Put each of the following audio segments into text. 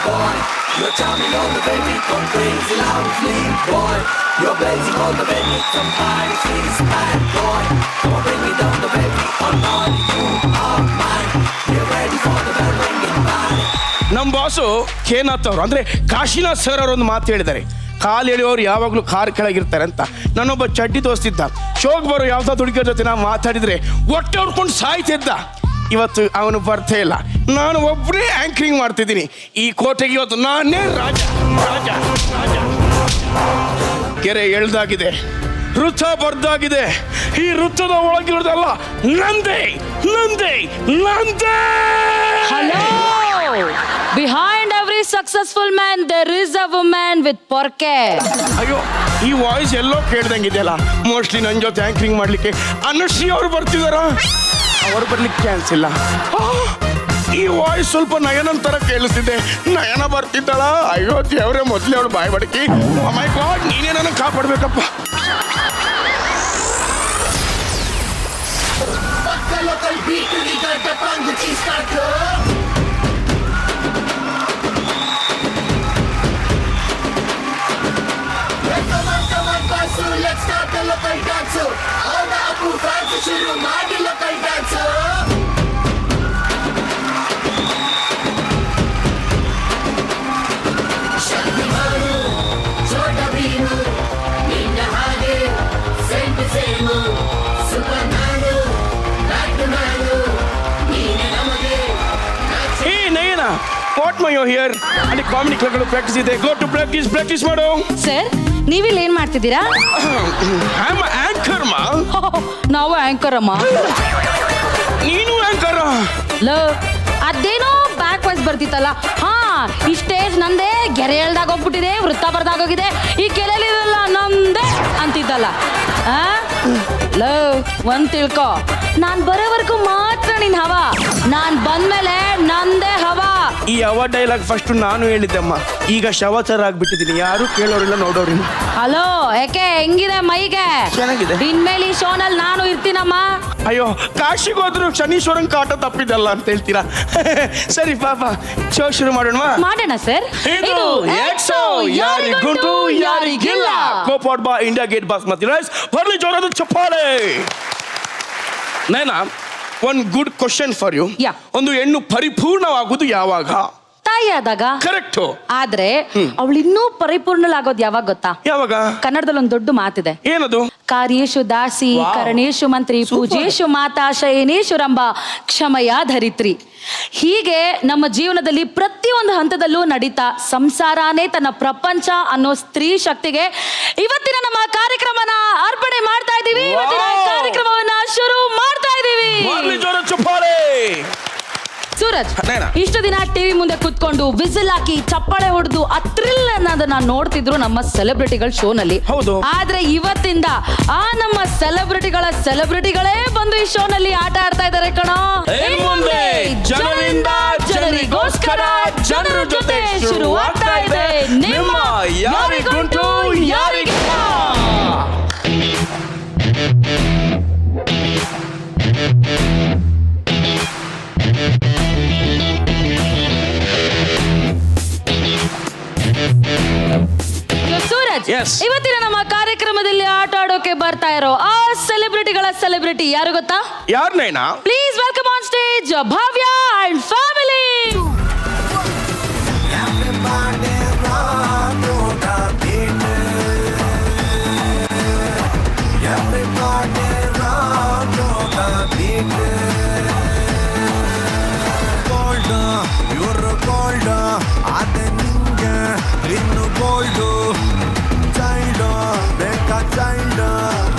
boy. You're charming all the baby, gone crazy loudly, boy. You're blazing all the baby, some high seas, bad boy. Come on, bring me down the baby, oh naughty, you are mine. You're ready for the bell ringing bye. ನಮ್ಮ boss ಕೇನಾಥ್ ಅವರು ಅಂದರೆ Kashinath sir ಅವರು ಒಂದು ಮಾತು ಹೇಳಿದ್ದಾರೆ, ಕಾಲು ಎಳೆಯೋರು ಯಾವಾಗಲೂ car ಕೆಳಗಿರ್ತಾರೆ ಅಂತ. ನನ್ನೊಬ್ಬ ಚಡ್ಡಿ ದೋಸ್ತಿದ್ದ, ಶೋಕ್ ಬರೋ ಯಾವುದಾದ್ರು ಹುಡುಗಿಯ ಜೊತೆ ನಾವು ಮಾತಾಡಿದರೆ ಹೊಟ್ಟೆ ಹೊಡ್ಕೊಂಡು ಸಾಯ್ತಿದ್ದ. ಇವತ್ತು ಅವನು ಬರ್ತೇ ಇಲ್ಲ, ನಾನು ಒಬ್ಬನೇ ಆ್ಯಂಕರಿಂಗ್ ಮಾಡ್ತಿದ್ದೀನಿ ಈ ಕೋಟೆಗೆ. ಇವತ್ತು ನಾನೇ ರಾಜ ರಾಜ ರಾಜ. ಕೆರೆ ಎಳ್ದಾಗಿದೆ, ವೃತ್ತ ಬರ್ದಾಗಿದೆ, ಈ ವೃತ್ತದ ಒಳಗಿರೋದಲ್ಲ ನಂದೇ ನಂದೇ ನಂದೇ. Hello! Behind every successful man there is a woman with porke. ಅಯ್ಯೋ, ಈ ವಾಯ್ಸ್ ಎಲ್ಲೋ ಕೇಳ್ದಂಗಿದೆಯಲ್ಲ. ಮೋಸ್ಟ್ಲಿ ನನ್ನ ಜೊತೆ ಆ್ಯಂಕರಿಂಗ್ ಮಾಡಲಿಕ್ಕೆ ಅನುಶ್ರೀ ಅವರು ಬರ್ತಿದಾರ. ಅವರು ಬರ್ಲಿಕ್ಕೆ ಚಾನ್ಸ್ ಇಲ್ಲ. ಈ ವಾಯ್ಸ್ ಸ್ವಲ್ಪ ನಯನನ್ ತರ ಕೇಳಿಸ್ತಿದೆ. ನಯನ ಬರ್ತಿದ್ದಾಳ? ಅಯ್ಯೋ ದೇವ್ರೆ, ಮೊದಲೇ ಅವಳು ಬಾಯ್ ಬಡಕಿ. ಓ ಮೈ ಗಾಡ್, ನೀನೇ ನನ್ನ ಕಾಪಾಡ್ಬೇಕಪ್ಪ. Let's start the local dance. All the Apu fans shuru maadi local dance. Shaktimanu, Chota Bheemu, ninna hage same same. Supermanu, Batmanu, neene namage. Hey Nayana, what my you here? ಅಲ್ಲಿ ಕಾಮಿಡಿ ಕ್ಲಬ್ಗಳು practice ಇದೆ. Go to practice ಮಾಡು. Sir, ನೀವಿಲ್ಲಿ ಏನ್ ಮಾಡ್ತಿದ್ದೀರಾ? I am anchor ಮಾ. ನಾವು anchor ಅಮ್ಮ. ನೀನು ಆಂಕರ್? ಅದೇನೋ ಬ್ಯಾಕ್ ವಾಯ್ಸ್ ಬರ್ತಿತ್ತಲ್ಲ. ಹಾ, ಈ ಸ್ಟೇಜ್ ನಂದೇ, ಗೆರೆ ಎಳ್ದಾಗ ಹೋಗ್ಬಿಟ್ಟಿದೆ, ವೃತ್ತ ಬರ್ದಾಗೋಗಿದೆ, ಈ ಕೆಲೆಲಿರಲ್ಲ ನಮ್ದೇ ಅಂತಿದ್ದಲ್ಲ. ಒಂದ್ ತಿಳ್ಕೊ, ನಾನ್ ಬರೋವರೆಗೂ ಮಾತ್ರ ನಿನ್ ಹವಾ, ನಾನ್ ಬಂದ್ಮೇಲೆ ನಂದೇ ಹವಾ. ಈ ಹವಾ ಡೈಲಾಗ್ ಫಸ್ಟ್ ನಾನು ಹೇಳಿದ್ದಮ್ಮ, ಈಗ ಶವಚರ ಆಗ್ಬಿಟ್ಟಿದ್ದೀನಿ, ಯಾರು ಕೇಳೋರಿಲ್ಲ ನೋಡೋರಿಲ್ಲ. ಹಲೋ, ಯಾಕೆ ಹೆಂಗಿದೆ ಮೈಗೆ? ಚೆನ್ನಾಗಿದೆ. ಇನ್ಮೇಲೆ ಈ ಶೋನಲ್ಲಿ ನಾನು ಇರ್ತೀನಮ್ಮ. ಅಯ್ಯೋ, ಕಾಶಿಗೆ ಹೋದ್ರು ಶನೀಶ್ವರನ್ ಕಾಟ ತಪ್ಪಿದಲ್ಲ ಅಂತ ಹೇಳ್ತೀರಾ? ಸರಿ ಪಾಪ, ಶೋ ಶುರು ಮಾಡೋಣ. ಮಾಡೋಣ ಸರ್. ಇದು ಎಕ್ಸೋ ಯಾರಿಗುಂಟು ಯಾರಿಗಿಲ್ಲ, ಕೋಪಾಡ್ ಬಾ ಇಂಡಿಯಾ ಗೇಟ್ ಬಾಸ್ಮತಿ ರೈಸ್. ಬರ್ಲಿ ಜೋರಾದ ಚಪ್ಪಾಳೆ. Naina, one good question for you. ಒಂದು ಹೆಣ್ಣು ಪರಿಪೂರ್ಣವಾಗುವುದು ಯಾವಾಗ? ತಾಯಿ ಆದಾಗ. ಕರೆಕ್ಟ್. ಆದ್ರೆ ಅವಳು ಇನ್ನೂ ಪರಿಪೂರ್ಣಲಾಗೋದು ಯಾವಾಗ ಗೊತ್ತಾ? ಯಾವಾಗ? ಕನ್ನಡದಲ್ಲಿ ಒಂದು ದೊಡ್ಡ ಮಾತಿದೆ. ಏನದು? ಕಾರ್ಯೇಶು ದಾಸಿ, ಕರಣೇಶು ಮಂತ್ರಿ, ಪೂಜೇಶು ಮಾತಾ, ಶಯನೇಶು ರಂಭ, ಕ್ಷಮಯ ಧರಿತ್ರಿ. ಹೀಗೆ ನಮ್ಮ ಜೀವನದಲ್ಲಿ ಪ್ರತಿಯೊಂದು ಹಂತದಲ್ಲೂ ನಡೀತಾ ಸಂಸಾರನೇ ತನ್ನ ಪ್ರಪಂಚ ಅನ್ನೋ ಸ್ತ್ರೀ ಶಕ್ತಿಗೆ ಇವತ್ತಿನ ನಮ್ಮ ಕಾರ್ಯಕ್ರಮನ ಅರ್ಪಣೆ ಮಾಡ್ತಾ ಇದ್ದೀವಿ. ಇವತ್ತಿನ ಕಾರ್ಯಕ್ರಮವನ್ನ ಶುರು ಮಾಡ್ತಾ ಇದ್ದೀವಿ. ಸೂರಜ್, ಇಷ್ಟು ದಿನ ಟಿವಿ ಮುಂದೆ ಕುತ್ಕೊಂಡು ವಿಸಿಲ್ ಹಾಕಿ ಚಪ್ಪಾಳೆ ಹೊಡೆದು ಆ ಥ್ರಿಲ್ ಅನ್ನೋದನ್ನ ನೋಡ್ತಿದ್ರು ನಮ್ಮ ಸೆಲೆಬ್ರಿಟಿಗಳ ಶೋನಲ್ಲಿ. ಹೌದು. ಆದ್ರೆ ಇವತ್ತಿಂದ ಆ ನಮ್ಮ ಸೆಲೆಬ್ರಿಟಿಗಳೇ ಬಂದು ಈ ಶೋನಲ್ಲಿ ಆಟ ಆಡ್ತಾ ಇದ್ದಾರೆ ಕಣೋ. ಜನರಿಂದ ಜನರಿಗೋಸ್ಕರ ಜನರ ಜೊತೆ ಶುರು ಆಗ್ತಾ ಇದೆ ನಿಮ್ಮ ಯಾರಿಗುಂಟು ಯಾರಿಗಿಲ್ಲ. ಸೂರಜ್, ಇವತ್ತಿನ ನಮ್ಮ ಕಾರ್ಯಕ್ರಮದಲ್ಲಿ ಆಟ ಆಡೋಕೆ ಬರ್ತಾ ಇರೋ ಆ ಸೆಲೆಬ್ರಿಟಿಗಳ ಸೆಲೆಬ್ರಿಟಿ ಯಾರು ಗೊತ್ತಾ? ಯಾರು Naina? Please welcome on stage Bhavya and family.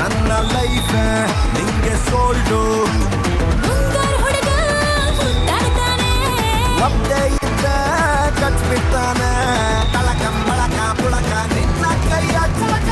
ನನ್ನ ಲೈಫ್ ನಿಂಗೆ ಸೋಲ್ಡು. ಒಬ್ಬೇ ಇದ್ದ ಕಟ್ಬಿಡ್ತಾನೆ ತಳಕ ಬಳಕ ಪುಳಕ ನಿನ್ನ ಕೈಯ ಚಳಕ.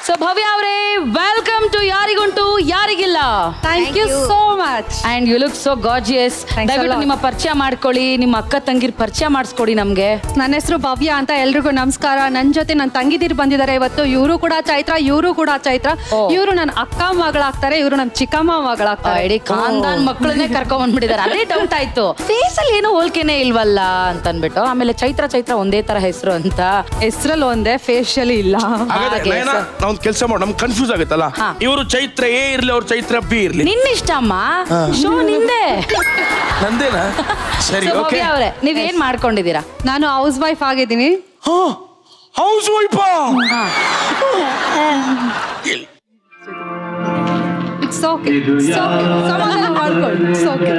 ಸೊ ಭವ್ಯ ಅವರೇ, welcome to Yariguntu Yarigilla. Thank you so much. And you look so gorgeous. Thanks a ದಯವಿಟ್ಟು lot. ನಿಮ್ಮ ಪರಿಚಯ ಮಾಡ್ಕೊಳ್ಳಿ, ನಿಮ್ಮ ಅಕ್ಕ ತಂಗಿರ್ ಪರಿಚಯ ಮಾಡಿಸ್ಕೊಡಿ ನಮ್ಗೆ. ನನ್ನ ಹೆಸರು ಭವ್ಯ ಅಂತ, ಎಲ್ರಿಗೂ ನಮಸ್ಕಾರ. ನನ್ನ ಜೊತೆ ನನ್ನ ತಂಗಿದಿರು ಬಂದಿದ್ದಾರೆ ಇವತ್ತು. ಇವರು ಕೂಡ ಚೈತ್ರ, ಇವರು ಕೂಡ ಚೈತ್ರ. ಓ. ಇವರು ನನ್ನ ಅಕ್ಕ ಮಗಳಾಗ್ತಾರೆ, ಇವರು ನನ್ನ ಚಿಕ್ಕಮ್ಮ ಮಗಳಾಗ್ತಾರೆ. ಇಡೀ ಖಾನ್ದಾನ್ ಮಕ್ಕಳನ್ನೇ ಕರ್ಕೊಂಡ್ ಬಂದ್ಬಿಟ್ಟಿದ್ದಾರೆ. ಅದೇ ಡೌಟ್ ಆಯ್ತು, ಫೇಸ್ ಅಲ್ಲಿ ಏನೋ ಹೋಲ್ಕೆನೆ ಇಲ್ವಲ್ಲ ಅಂತ ಅನ್ಬಿಟ್ಟು. ಆಮೇಲೆ ಚೈತ್ರ ಒಂದೇ ತರ ಹೆಸರು ಅಂತ. ಹೆಸರಲ್ಲಿ ಒಂದೇ, ಫೇಶಿಯಲಿ ಇಲ್ಲ. ಹಾಗಾದ್ರೆ ಹಾಗೆ ನಯನ, ಸರ್. ನಾವೊಂದು ಕೆಲಸ ಮಾಡಿ, ನಮ್ಗೆ ಕನ್ಫ್ಯೂಸ್ ಆಗುತ್ತಲ್ಲ. ಹಾ. ಇವರು ಚೈತ್ರ ಎ ಇರ್ಲಿ, ಅವ್ರು ಚೈತ್ರ ಬಿ ಇರ್ಲಿ. ನಿನ್ನಿಷ್ಟ ಅಮ್ಮ, ಶೋ ನಿಂದೆ. ನಂದೇನಾ? ಸರಿ, So, ಓಕೆ. ಭವ್ಯ ಅವರೇ, ನೀವೇನ್ ಮಾಡ್ಕೊಂಡಿದ್ದೀರಾ? ನಾನು ಹೌಸ್ ವೈಫ್ ಆಗಿದ್ದೀನಿ. ಹೌಸ್ ವೈಫಾ? ಇಟ್ಸ್ ಓಕೆ, ಸಮಾಧಾನ ಮಾಡ್ಕೊಳ್ಳಿ. It's okay.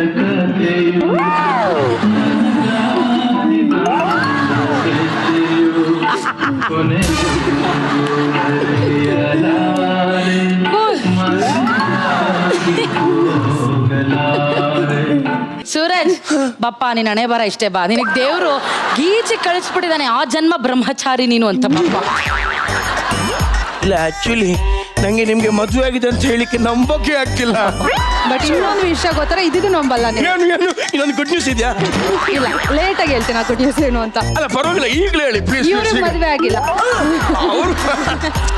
ಸೂರಜ್, ಬಪ್ಪ ನೀನ್ ಹಣೆ ಬರ ಇಷ್ಟೇ ಬಾ. ನಿನಗ್ ದೇವ್ರು ಗೀಚಿ ಕಳಿಸ್ಬಿಟ್ಟಿದ್ದಾನೆ, ಆ ಜನ್ಮ ಬ್ರಹ್ಮಚಾರಿ ನೀನು ಅಂತ ಬಪ್ಪ. ಇಲ್ಲ, ಆಕ್ಚುಲಿ ನಂಗೆ ನಿಮ್ಗೆ ಮದುವೆ ಆಗಿದೆ ಅಂತ ಹೇಳಿಕ್ಕೆ ನಂಬಕ್ಕೆ ಆಗ್ತಿಲ್ಲ. ಬಟ್ ಇನ್ನೊಂದು ವಿಷಯ ಗೊತ್ತರ, ಇದಿದು ನಂಬಲ್ಲ ನೀವು. ಏನು ಇನ್ನೊಂದು ಗುಡ್ ನ್ಯೂಸ್ ಇದೆಯಾ? ಇಲ್ಲ, ಲೇಟ್ ಆಗಿ ಹೇಳ್ತೀನಿ ಆ ಗುಡ್ ನ್ಯೂಸ್ ಏನು ಅಂತ. ಅಲ್ಲ ಪರವಾಗಿಲ್ಲ, ಈಗಲೇ ಹೇಳಿ ಪ್ಲೀಸ್. ಇವ್ರಿಗೆ ಮದುವೆ ಆಗಿಲ್ಲ. ಅವ್ರು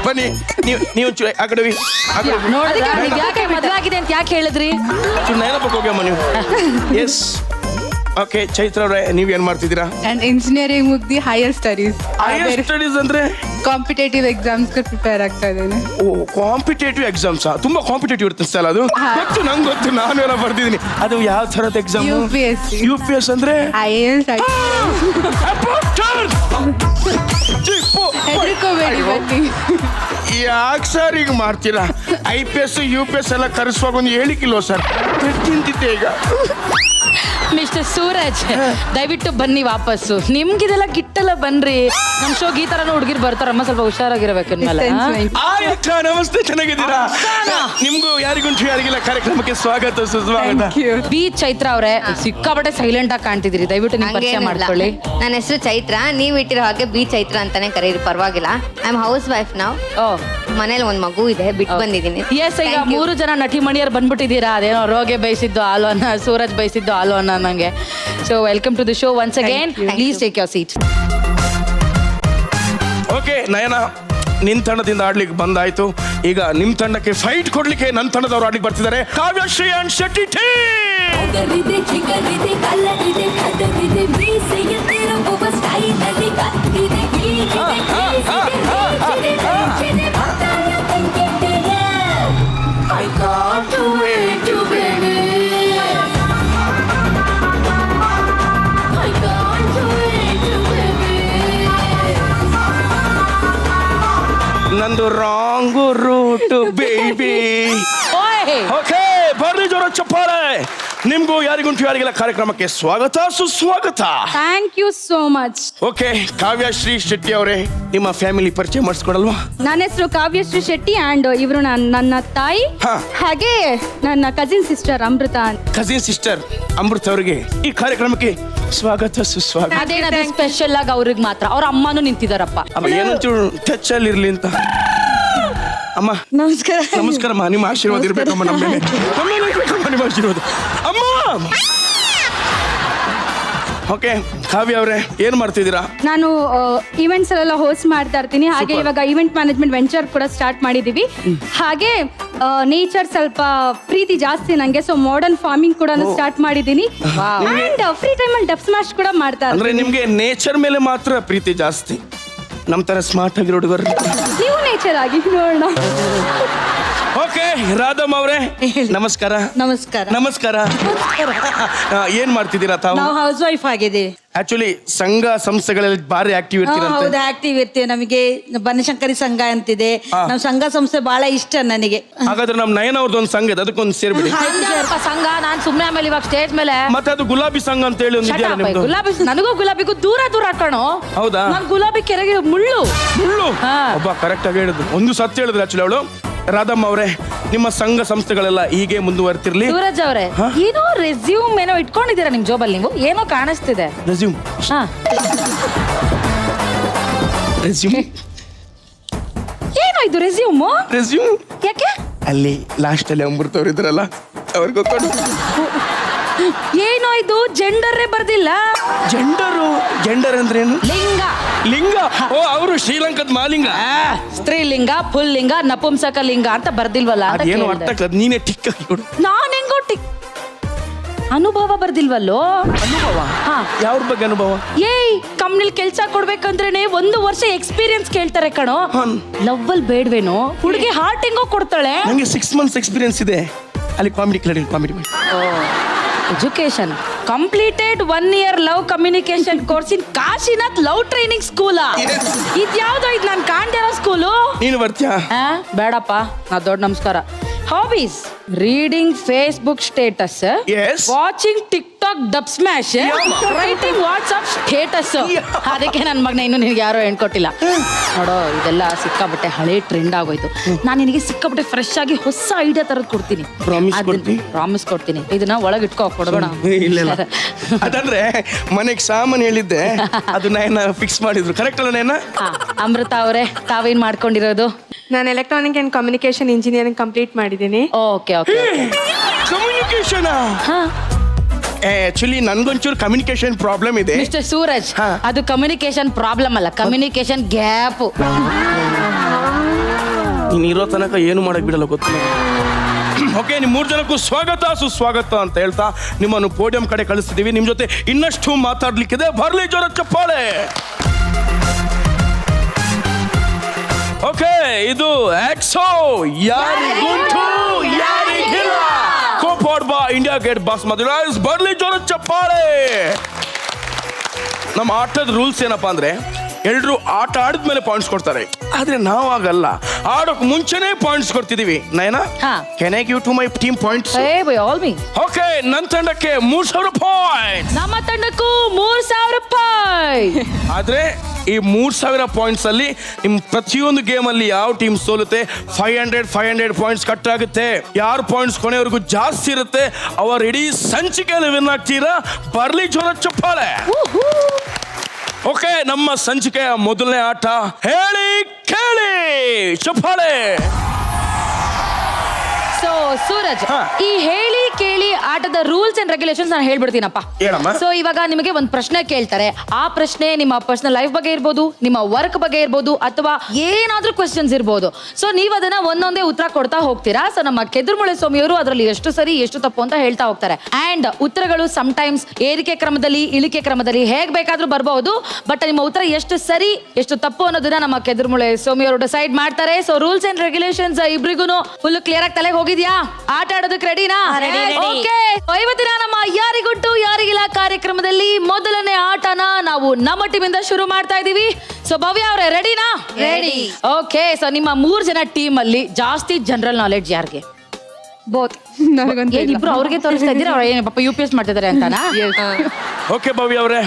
ಬನ್ನಿ, ನೀವು ಚೂರು ಆ ಕಡೆ ಹೋಗಿ, ಆ ಕಡೆ ಹೋಗಿ. ನೋಡಿದ್ರ ನೀವ್ ಯಾಕೆ ಮದ್ವೆ ಆಗಿದೆ ಅಂತ ಯಾಕೆ ಹೇಳಿದ್ರಿ? ಚೂರು ನಯನಪ್ಪಕ್ಕೆ ಹೋಗ್ಯಮ್ಮ ನೀವು. S, okay. ಚೈತ್ರ ಅವರೇ, ನೀವೇನ್ ಮಾಡ್ತಿದ್ದೀರಾ? ಅಂಡ್ ಇಂಜಿನಿಯರಿಂಗ್ ಮುಗ್ದಿ ಹೈಯರ್ ಸ್ಟಡೀಸ್, ಹೈಯರ್ ಸ್ಟಡೀಸ್ ಅಂದ್ರೆ ಕಾಂಪಿಟೇಟಿವ್ ಎಕ್ಸಾಮ್ಸ್ಗೆ ಪ್ರಿಪೇರ್ ಆಗ್ತಾ ಇದ್ದೇನೆ. ಓ, ಕಾಂಪಿಟೇಟಿವ್ ಎಕ್ಸಾಮ್ಸ್ ತುಂಬಾ ಕಾಂಪಿಟೇಟಿವ್ ಇರುತ್ತೆ ಅಲ್ಲ? ಅದು ಗೊತ್ತು, ನಂಗೆ ಗೊತ್ತು, ನಾನು ಎಲ್ಲ ಬರ್ದಿದ್ದೀನಿ. ಅದು ಯಾವ ಥರದ ಎಕ್ಸಾಮ್? UPSC. UPS ಅಂದ್ರೆ IAS ಹೆದರ್ಕೋಬೇಡಿ ಬನ್ನಿ. ಯಾಕೆ ಸರ್ ಈಗ ಮಾಡ್ತೀರಾ? IPS UPS ಎಲ್ಲ ಕರೆಸುವಾಗ ಒಂದು ಹೇಳಿಕಿಲ್ವ ಸರ್? ತಿಂತಿದ್ದೆ ಈಗ. ಮಿಸ್ಟರ್ ಸೂರಜ್, ದಯವಿಟ್ಟು ಬನ್ನಿ ವಾಪಸ್ಸು. ನಿಮ್ಗಿದೆಲ್ಲ ಗಿಟ್ಟಲ್ಲ, ಬನ್ರಿ. ನಮ್ ಶೋಗ್ ಈ ತರನು ಹುಡುಗಿರ್ ಬರ್ತಾರಮ್ಮ, ಸ್ವಲ್ಪ ಹುಷಾರಾಗಿರ್ಬೇಕು ಇನ್ಮೇಲೆ. ಆಯ್ ಅಕ್ಕ, ನಮಸ್ತೆ, ಚೆನ್ನಾಗಿದ್ದೀರಾ? ನಿಮ್ಗೂ ಯಾರಿಗುಂಟು ಯಾರಿಗಿಲ್ಲ ಕಾರ್ಯಕ್ರಮಕ್ಕೆ ಸ್ವಾಗತ ಸುಸ್ವಾಗತ. ಬಿ ಚೈತ್ರ ಅವರೇ, ಸಿಕ್ಕಾಪಟ್ಟೆ ಸೈಲೆಂಟ್ ಆಗಿ ಕಾಣ್ತಿದ್ದೀರಿ. ದಯವಿಟ್ಟು ನಿಮ್ ಪರಿಚಯ ಮಾಡ್ಕೊಳ್ಳಿ. ನನ್ನ ಹೆಸರು ಚೈತ್ರ, ನೀವ್ ಇಟ್ಟಿರೋ ಹಾಗೆ ಬಿ ಚೈತ್ರ ಅಂತಾನೆ ಕರೀರಿ, ಪರವಾಗಿಲ್ಲ. ಐ ಆಮ್ ಹೌಸ್ ವೈಫ್ ನಾವು. ಓ ಮನೇಲಿ ಒಂದ್ ಮಗು ಇದೆ, ಬಿಟ್ಟು ಬಂದಿದ್ದೀನಿ. ಎಸ್, ಈಗ 3 ಜನ ನಟಿ ಮಣಿಯರು ಬಂದ್ಬಿಟ್ಟಿದ್ದೀರಾ. ಅದೇನೋ ರೋಗೆ ಬಯಸಿದ್ದು ಹಾಲು ಅನ್ನ, ಸೂರಜ್ ಬಯಸಿದ್ದು ಹಾಲು ಅನ್ನ ನಂಗೆ. So welcome to the show once again. Please take your seat. Okay Nayana, ನಿನ್ ತಂಡದಿಂದ ಆಡ್ಲಿಕ್ಕೆ ಬಂದಾಯ್ತು. ಈಗ ನಿಮ್ ತಂಡಕ್ಕೆ ಫೈಟ್ ಕೊಡ್ಲಿಕ್ಕೆ ನನ್ನ ತಂಡದವರು ಆಡ್ಲಿಕ್ಕೆ ಬರ್ತಿದ್ದಾರೆ. Kavyashree and Shetty team. ಒಗರಿದೆ ಚಿಗರಿದೆ ಕಲ್ಲರಿದೆ ಕದರಿದೆ ಮೀಸೆಯ ತಿರುಗುವ ಸ್ಟೈಲಲ್ಲಿ ಕತ್ತಿದೆ ಹೀಗಿದೆ ಕೇಸಿದೆ ರೇಚಿದೆ ಮತ್ತಾಯ ತಂಗಿಟ್ಟಿದೆ. I can't wait to baby. I can't wait to baby. ನಂದು ರಾಂಗ್ ರೂಟ್ ಬೇಬಿ. ಓಯ್, ಓಕೆ, ಬರ್ರಿ ಜೋರ ಚಪ್ಪಾಳೆ. ನಿಮ್ಗೂ ಯಾರಿಗುಂಟು ಯಾರಿಗೆಲ್ಲ ಕಾರ್ಯಕ್ರಮಕ್ಕೆ ಸ್ವಾಗತ ಸುಸ್ವಾಗತ. Thank you so much. Okay, Kavyashree Shetty ಅವರೇ, ನಿಮ್ಮ ಫ್ಯಾಮಿಲಿ ಪರಿಚಯ ಮಾಡಿಸ್ಕೊಡಲ್ವಾ? ನನ್ನ ಹೆಸರು ಕಾವ್ಯಶ್ರೀ ಶೆಟ್ಟಿ ಅಂಡ್ ಇವರು ನನ್ನ ತಾಯಿ, ಹಾ. ಹಾಗೆ ನನ್ನ ಕಜಿನ್ ಸಿಸ್ಟರ್ ಅಮೃತ ಅಂತ. ಕಸಿನ್ ಸಿಸ್ಟರ್ ಅಮೃತ್ ಅವರಿಗೆ ಈ ಕಾರ್ಯಕ್ರಮಕ್ಕೆ ಸ್ವಾಗತ ಸುಸ್ವಾಗತ. ಅದೇನದು ಸ್ಪೆಷಲ್ ಆಗಿ ಅವ್ರಿಗೆ ಮಾತ್ರ. ಅವ್ರ ಅಮ್ಮನೂ ನಿಂತಿದಾರಪ್ಪ. ಅಮ್ಮ ಏನಂಚೂರು ಟಚ್ ಅಲ್ಲಿ ಇರ್ಲಿ ಅಂತ. ಅಮ್ಮ ನಮಸ್ಕಾರ. ನಮಸ್ಕಾರಮ್ಮ, ನಿಮ್ಮ ಆಶೀರ್ವಾದ ಇರ್ಬೇಕಮ್ಮ ನಮ್ಮ ಮೇಲೆ. ನಮ್ಮ ಮೇಲೆ ಇರ್ಬೇಕಮ್ಮ ನಿಮ್ಮ ಆಶೀರ್ವಾದ. ಅಮ್ಮ. ಓಕೆ, ಕಾವ್ಯ ಅವರೇ, ಏನ್ ಮಾಡ್ತಿದ್ದೀರಾ? ನಾನು ಈವೆಂಟ್ಸ್ ಅಲ್ಲೆಲ್ಲ ಹೋಸ್ಟ್ ಮಾಡ್ತಾ ಇರ್ತೀನಿ. ಹಾಗೆ Super. ಇವಾಗ ಈವೆಂಟ್ ಮ್ಯಾನೇಜ್ಮೆಂಟ್ ವೆಂಚರ್ ಕೂಡ ಸ್ಟಾರ್ಟ್ ಮಾಡಿದೀವಿ. ಹಾಗೆ ನೇಚರ್ ಸ್ವಲ್ಪ ಪ್ರೀತಿ ಜಾಸ್ತಿ ನಂಗೆ, ಸೊ ಮಾಡರ್ನ್ ಫಾರ್ಮಿಂಗ್ ಕೂಡ ಸ್ಟಾರ್ಟ್ ಮಾಡಿದ್ದೀನಿ. ಅಂಡ್ ಫ್ರೀ ಟೈಮ್ ಅಲ್ಲಿ ಡಬ್ ಸ್ಮ್ಯಾಶ್ ಕೂಡ ಮಾಡ್ತಾ ಅಂದ್ರೆ ಇರ್ತೀನಿ. ನಿಮ್ಗೆ ನೇಚರ್ ಮೇಲೆ ಮಾತ್ರ ಪ್ರೀತಿ ಜಾಸ್ತಿ. ನಮ್ ತರ ಸ್ಮಾರ್ಟ್ ಆಗಿರೋ ಹುಡುಗರು. ನೀವು ನೇಚರ್ ಆಗಿ ನೋಡೋಣ. ಓಕೆ, ರಾಧಮ್ ಅವರೇ, ನಮಸ್ಕಾರ. ನಮಸ್ಕಾರ. ನಮಸ್ಕಾರ. ಏನ್ ಮಾಡ್ತಿದ್ದೀರಾ ತಾವು? ನಾವು ಹೌಸ್ ವೈಫ್ ಆಗಿದ್ದೀವಿ. ಆಕ್ಚುಲಿ ಸಂಘ ಸಂಸ್ಥೆಗಳಲ್ಲಿ ಭಾರಿ ಆಕ್ಟಿವ್ ಹೌದು, ಇರ್ತೀರಂತೆ. ಆಕ್ಟಿವ್ ಇರ್ತೀವಿ. ನಮಗೆ ಬನಶಂಕರಿ ಸಂಘ ಅಂತಿದೆ. ಹಾ. ನಾವು ಸಂಘ ಸಂಸ್ಥೆ ಬಹಳ ಇಷ್ಟ ನನಗೆ. ಹಾಗಾದ್ರೆ ನಮ್ ನಯನ ಅವ್ರದ್ದೊಂದು ಸಂಘ ಇದೆ, ಅದಕ್ಕೊಂದು ಸೇರ್ಬಿಡಿ. ಹಂಗಪ್ಪ ಸಂಘ. ನಾನ್ ಸುಮ್ನೆ ಆಮೇಲೆ ಇವಾಗ ಸ್ಟೇಜ್ ಮೇಲೆ ಮತ್ತೆ ಅದು ಗುಲಾಬಿ ಸಂಘ ಅಂತ ಹೇಳಿ ಒಂದು ಇದೆಯಲ್ಲ ನಿಮ್ದು. ಗುಲಾಬಿ, ನನಗೂ ಗುಲಾಬಿಗೂ ದೂರ ದೂರ ಕಣೋ. ಹೌದಾ? ನಾನ್ ಗುಲಾಬಿ ಕೆರೆಗೆ ಮುಳ್ಳು. ಮುಳ್ಳು. ಹಾ. ಒಬ್ಬ ಕರೆಕ್ಟ್ ಆಗಿ ಹೇಳಿದ್ರು, ಒಂದು ಸತ್ಯ ಹೇಳಿದ್ರು ಆಕ್ಚುಲಿ ಅವಳು. ರಾಧಮ್ಮ ಅವರೇ, ನಿಮ್ಮ ಸಂಘ ಸಂಸ್ಥೆಗಳೆಲ್ಲ ಹೀಗೆ ಮುಂದುವರ್ತಿರ್ಲಿ. ಸೂರಜ್ ಅವರೇ, ಏನೋ ರೆಸ್ಯೂಮ್ ಏನೋ ಇಟ್ಕೊಂಡಿದ್ದೀರಾ ನಿಮ್ ಜೋಬಲ್ಲಿ ನೀವು? ಏನೋ ಕಾಣಿಸ್ತಿದೆ. ರೆಸ್ಯೂಮ್ ಹಾ, ರೆಸ್ಯೂಮ್ ಏನೋ ಇದು ರೆಸ್ಯೂಮ್ ರೆಸ್ಯೂಮ್ ಯಾಕೆ ಅಲ್ಲಿ ಲಾಸ್ಟ್ ಅಲ್ಲಿ ಅಮೃತವ್ರು ಇದ್ರಲ್ಲ ಅವ್ರಿಗೆ ಏನೋ ಇದು ಜೆಂಡರೇ ಬರ್ದಿಲ್ಲ. ಜೆಂಡರ್ ಅಂದ್ರೇನು? ಲಿಂಗ. ಲಿಂಗ. ಓ ಅವರು ಶ್ರೀಲಂಕಾದ ಮಾಲಿಂಗ. ಸ್ತ್ರೀಲಿಂಗ, ಪುಲ್ಲಿಂಗ, ನಪುಂಸಕ ಲಿಂಗ ಅಂತ ಬರ್ದಿಲ್ವಲ್ಲ ಅಂತ ಅದೇನು ಕೇಳ್ದೆ. ಅರ್ಥ ಆಗ್ತದೆ, ನೀನೇ ಟಿಕ್ ಹಾಕಿ ಕೊಡು. ನಾನ್ ಹೆಂಗೋ ಅನುಭವ ಬರ್ದಿಲ್ವಲ್ಲೋ. ಅನುಭವ? ಹಾ. ಯಾವ್ರ ಬಗ್ಗೆ ಅನುಭವ? ಏಯ್ ಕಂಪ್ನಿಲ್ ಕೆಲ್ಸ ಕೊಡ್ಬೇಕಂದ್ರೇನೆ 1 ವರ್ಷ ಎಕ್ಸ್ಪೀರಿಯನ್ಸ್ ಕೇಳ್ತಾರೆ ಕಣೋ. ಲವ್ವಲ್ ಬೇಡ್ವೇನೋ ಹುಡುಗಿ ಹಾರ್ಟ್ ಹೆಂಗೋ ಕೊಡ್ತಾಳೆ. ನಂಗೆ 6 months ಎಕ್ಸ್ಪೀರಿಯನ್ಸ್ ಇದೆ ಅಲ್ಲಿ comedy comedy education completed 1 year love communication course in Kashinath love training ಸ್ಕೂಲಾ. ಇದ್ಯಾವ್ದೋ ಇದು ನಾನು ಕಾಣ್ದಿರೋ ಸ್ಕೂಲು. ನೀನು ಬರ್ತೀಯಾ? ಬೇಡಪ್ಪ, ನಾ ದೊಡ್ಡ ನಮಸ್ಕಾರ. Hobbies reading Facebook status, watching TikTok dub smash, writing WhatsApp status. ಅದಕ್ಕೆ ನನ್ನ ಮಗನ ಇನ್ನು ನಿನಗೆ ಯಾರೋ ಹೆಣ್ಕೊಟ್ಟಿಲ್ಲ ನೋಡೋ. ಇದೆಲ್ಲ ಸಿಕ್ಕಾಬಟ್ಟೆ ಹಳೆ ಟ್ರೆಂಡ್ ಆಗೋಯ್ತು. ನಾನು ನಿನಗೆ ಸಿಕ್ಕಾಬಟ್ಟೆ ಫ್ರೆಶ್ ಆಗಿ ಹೊಸ ಐಡಿಯಾ ತರದ್ ಕೊಡ್ತೀನಿ. ಪ್ರಾಮಿಸ್ ಕೊಡ್ತೀನಿ. ಇದನ್ನ ಒಳಗಿಟ್ಕೋ, ಕೊಡಬೇಡ. ಇಲ್ಲ ಅದಂದ್ರೆ ಮನೆಗೆ ಸಾಮಾನು ಹೇಳಿದ್ದೆ, ಅದನ್ನ ಏನ ಫಿಕ್ಸ್ ಮಾಡಿದ್ರು. ಕರೆಕ್ಟ್ ಅಲ್ಲ ನೇನ? ಅಮೃತ ಅವರೇ, ತಾವೇನ್ ಮಾಡ್ಕೊಂಡಿರೋದು? ನಾನು electronic and communication engineering complete ಮಾಡಿದ್ದೀನಿ. Okay okay. ಕಮ್ಯುನಿಕೇಶನ್ ಆಕ್ಚುಲಿ ನನ್ಗೊಂಚೂರು ಕಮ್ಯುನಿಕೇಶನ್ ಪ್ರಾಬ್ಲಮ್ ಇದೆ ಮಿಸ್ಟರ್ ಸೂರಜ್. ಅದು ಕಮ್ಯುನಿಕೇಶನ್ ಪ್ರಾಬ್ಲಮ್ ಅಲ್ಲ, ಕಮ್ಯುನಿಕೇಶನ್ ಗ್ಯಾಪ್. ನೀನ್ ಇರೋ ತನಕ ಏನು ಮಾಡಕ್ ಬಿಡಲ್ಲ ಗೊತ್ತಿಲ್ಲ. ಓಕೆ, ನಿಮ್ 3 ಜನಕ್ಕೂ ಸ್ವಾಗತ ಸುಸ್ವಾಗತ ಅಂತ ಹೇಳ್ತಾ ನಿಮ್ಮನ್ನು ಪೋಡಿಯಂ ಕಡೆ ಕಳಿಸ್ತಿದೀವಿ. ನಿಮ್ ಜೊತೆ ಇನ್ನಷ್ಟು ಮಾತಾಡ್ಲಿಕ್ಕಿದೆ. ಬರ್ಲಿ ಜೋರ ಚಪ್ಪಾಳೆ. ಓಕೆ, ಇದು ಎಕ್ಸೋ ಯಾರಿಗುಂಟು ಯಾರಿಗಿಲ್ಲ ಕೋಪಾಡ್ ಬಾ ಇಂಡಿಯಾ ಗೇಟ್ ಬಾಸ್ಮತಿ ರೈಸ್. ಬರ್ಲಿ ಜೋರ ಚಪ್ಪಾಳೆ. ನಮ್ಮ ಆಟದ ರೂಲ್ಸ್ ಏನಪ್ಪಾ ಅಂದ್ರೆ, ಎಲ್ರು ಆಟ ಆಡಿದ್ಮೇಲೆ ಪಾಯಿಂಟ್ಸ್ ಕೊಡ್ತಾರೆ, ಆದ್ರೆ ನಾವು ಆಗಲ್ಲ. ಆಡೋಕ್ ಮುಂಚೆನೆ ಪಾಯಿಂಟ್ಸ್ ಕೊಡ್ತಿದೀವಿ. Nayana, can I give to my team points? Okay, ನನ್ನ ತಂಡಕ್ಕೆ 3,000 ಪಾಯಿಂಟ್ಸ್. ನಮ್ಮ ತಂಡಕ್ಕೂ 3,000 ರೂಪಾಯಿ. ಆದ್ರೆ ಈ 3,000 ಪಾಯಿಂಟ್ಸ್ ಅಲ್ಲಿ ನಿಮ್ ಪ್ರತಿಯೊಂದು ಗೇಮ್ ಅಲ್ಲಿ ಯಾವ ಟೀಮ್ ಸೋಲುತ್ತೆ 500 ಪಾಯಿಂಟ್ಸ್ ಕಟ್ ಆಗುತ್ತೆ. ಯಾರು ಪಾಯಿಂಟ್ಸ್ ಕೊನೆವರೆಗೂ ಜಾಸ್ತಿ ಇರುತ್ತೆ ಅವರ ಇಡೀ ಸಂಚಿಕೆಯಲ್ಲಿ ವಿನ್ ಆಗ್ತೀರಾ. ಬರ್ಲಿ ಜೋರ ಚಪ್ಪಾಳೆ. ಓಕೆ, ನಮ್ಮ ಸಂಚಿಕೆಯ ಮೊದಲನೇ ಆಟ ಹೇಳಿ ಕೇಳಿ ಚಪ್ಪಾಳೆ. ಸೊ ಸೂರಜ್, ಈ ಹೇಳಿ ಕೇಳಿ ಆಟದ ರೂಲ್ಸ್ ಅಂಡ್ ರೆಗ್ಯುಲೇಷನ್ಸ್ ನಾನು ಹೇಳ್ಬಿಡ್ತೀನಪ್ಪ. ಸೊ ಇವಾಗ ನಿಮಗೆ ಒಂದು ಪ್ರಶ್ನೆ ಕೇಳ್ತಾರೆ. ಆ ಪ್ರಶ್ನೆ ನಿಮ್ಮ ಪರ್ಸನಲ್ ಲೈಫ್ ಬಗ್ಗೆ ಇರ್ಬೋದು, ನಿಮ್ಮ ವರ್ಕ್ ಬಗ್ಗೆ ಇರ್ಬೋದು, ಅಥವಾ ಏನಾದ್ರೂ ಕ್ವೆಶ್ಚನ್ಸ್ ಇರ್ಬೋದು. ಸೊ ನೀವು ಅದನ್ನ ಒಂದೊಂದೇ ಉತ್ತರ ಕೊಡ್ತಾ ಹೋಗ್ತೀರಾ. ಸೊ ನಮ್ಮ ಕೆದುರುಮೊಳೆ ಸ್ವಾಮಿಯವರು ಅದರಲ್ಲಿ ಎಷ್ಟು ಸರಿ ಎಷ್ಟು ತಪ್ಪು ಅಂತ ಹೇಳ್ತಾ ಹೋಗ್ತಾರೆ. ಅಂಡ್ ಉತ್ತರಗಳು ಸಮ್ಟೈಮ್ಸ್ ಏರಿಕೆ ಕ್ರಮದಲ್ಲಿ, ಇಳಿಕೆ ಕ್ರಮದಲ್ಲಿ ಹೇಗ್ ಬೇಕಾದ್ರೂ ಬರಬಹುದು. ಬಟ್ ನಿಮ್ಮ ಉತ್ತರ ಎಷ್ಟು ಸರಿ ಎಷ್ಟು ತಪ್ಪು ಅನ್ನೋದನ್ನ ನಮ್ಮ ಕೆದುರುಮೊಳೆ ಸ್ವಾಮಿಯವರು ಡಿಸೈಡ್ ಮಾಡ್ತಾರೆ. ಸೊ ರೂಲ್ಸ್ ಅಂಡ್ ರೆಗ್ಯುಲೇಷನ್ಸ್ ಇಬ್ರಿಗೂ ಫುಲ್ ಕ್ಲಿಯರ್ ಆಗಿ ತಲೆಗೆ ಹೋಗಿದ್ಯಾ? ಆಟ ಆಡೋದಕ್ಕೆ ರೆಡಿನಾ? ಓಕೆ, ಇವತ್ತಿನ ನಮ್ಮ ಯಾರಿಗುಂಟು ಯಾರಿಗಿಲ್ಲ ಕಾರ್ಯಕ್ರಮದಲ್ಲಿ ಮೊದಲನೇ ಆಟನ ನಾವು ನಮ್ಮ ಟೀಮಿಂದ ಶುರು ಮಾಡ್ತಾ ಇದೀವಿ. ಸೊ ಭವ್ಯ ಅವರೇ ರೆಡಿನಾ? ರೆಡಿ. ಓಕೆ, ಸೊ ನಿಮ್ಮ 3 ಜನ ಟೀಮ್ ಅಲ್ಲಿ ಜಾಸ್ತಿ ಜನರಲ್ ನಾಲೆಡ್ಜ್ ಯಾರಿಗೆ? ಬೋತ್. ಇಬ್ರು ಅವ್ರಿಗೆ ತೋರಿಸ್ತಾ ಇದ್ದೀರಾ? ಅವ್ರು ಏನು ಪಾಪ UPS ಮಾಡ್ತಿದ್ದಾರೆ ಅಂತಾನಾ? ಓಕೆ ಭವ್ಯ ಅವರೇ,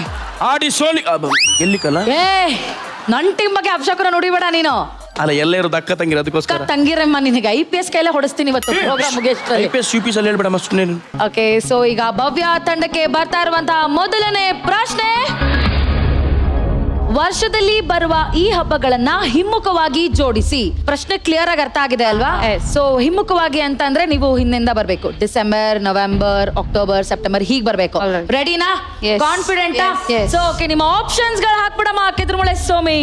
ಆಡಿ ಸೋಲಿ ಎಲ್ಲಿಕಲ್ಲ. ನನ್ ಟೀಮ್ ಬಗ್ಗೆ ಅಪಶಕುನ ನೋಡಿಬೇಡ ನೀನು. ಅಲ್ಲ, ಎಲ್ಲ ಇರೋದು ಅಕ್ಕ ತಂಗಿರ, ಅದಕ್ಕೋಸ್ಕರ ತಂಗಿರಮ್ಮ ನಿನಗೆ IPS ಕೈಲೇ ಹೊಡಿಸ್ತೀನಿ ಇವತ್ತು ಪ್ರೋಗ್ರಾಮ್ ಮುಗಿಯಷ್ಟರಲ್ಲಿ. IPS UPS ಅಲ್ಲಿ ಹೇಳ್ಬೇಡ ಮಸ್ತು. ಓಕೆ, ಸೊ ಈಗ ಭವ್ಯ ತಂಡಕ್ಕೆ ಬರ್ತಾ ಇರುವಂತಹ ಮೊದಲನೇ ಪ್ರಶ್ನೆ. ವರ್ಷದಲ್ಲಿ ಬರುವ ಈ ಹಬ್ಬಗಳನ್ನ ಹಿಮ್ಮುಖವಾಗಿ ಜೋಡಿಸಿ. ಪ್ರಶ್ನೆ ಕ್ಲಿಯರ್ ಆಗಿ ಅರ್ಥ ಆಗಿದೆ ಅಲ್ವಾ? ಸೊ ಹಿಮ್ಮುಖವಾಗಿ ಅಂತ ಅಂದ್ರೆ ನೀವು ಹಿಂದಿಂದ ಬರ್ಬೇಕು. ಡಿಸೆಂಬರ್, ನವೆಂಬರ್, ಅಕ್ಟೋಬರ್, ಸೆಪ್ಟೆಂಬರ್ ಹೀಗ್ ಬರ್ಬೇಕು. ರೆಡಿನಾ? ಕಾನ್ಫಿಡೆಂಟ್? ಸೊ ಓಕೆ, ನಿಮ್ಮ ಆಪ್ಷನ್ಸ್ ಗಳು ಹಾಕ್ಬಿಡಮ್ಮ ಕೆದುರುಮೊಳೆ ಸ್ವಾಮಿ.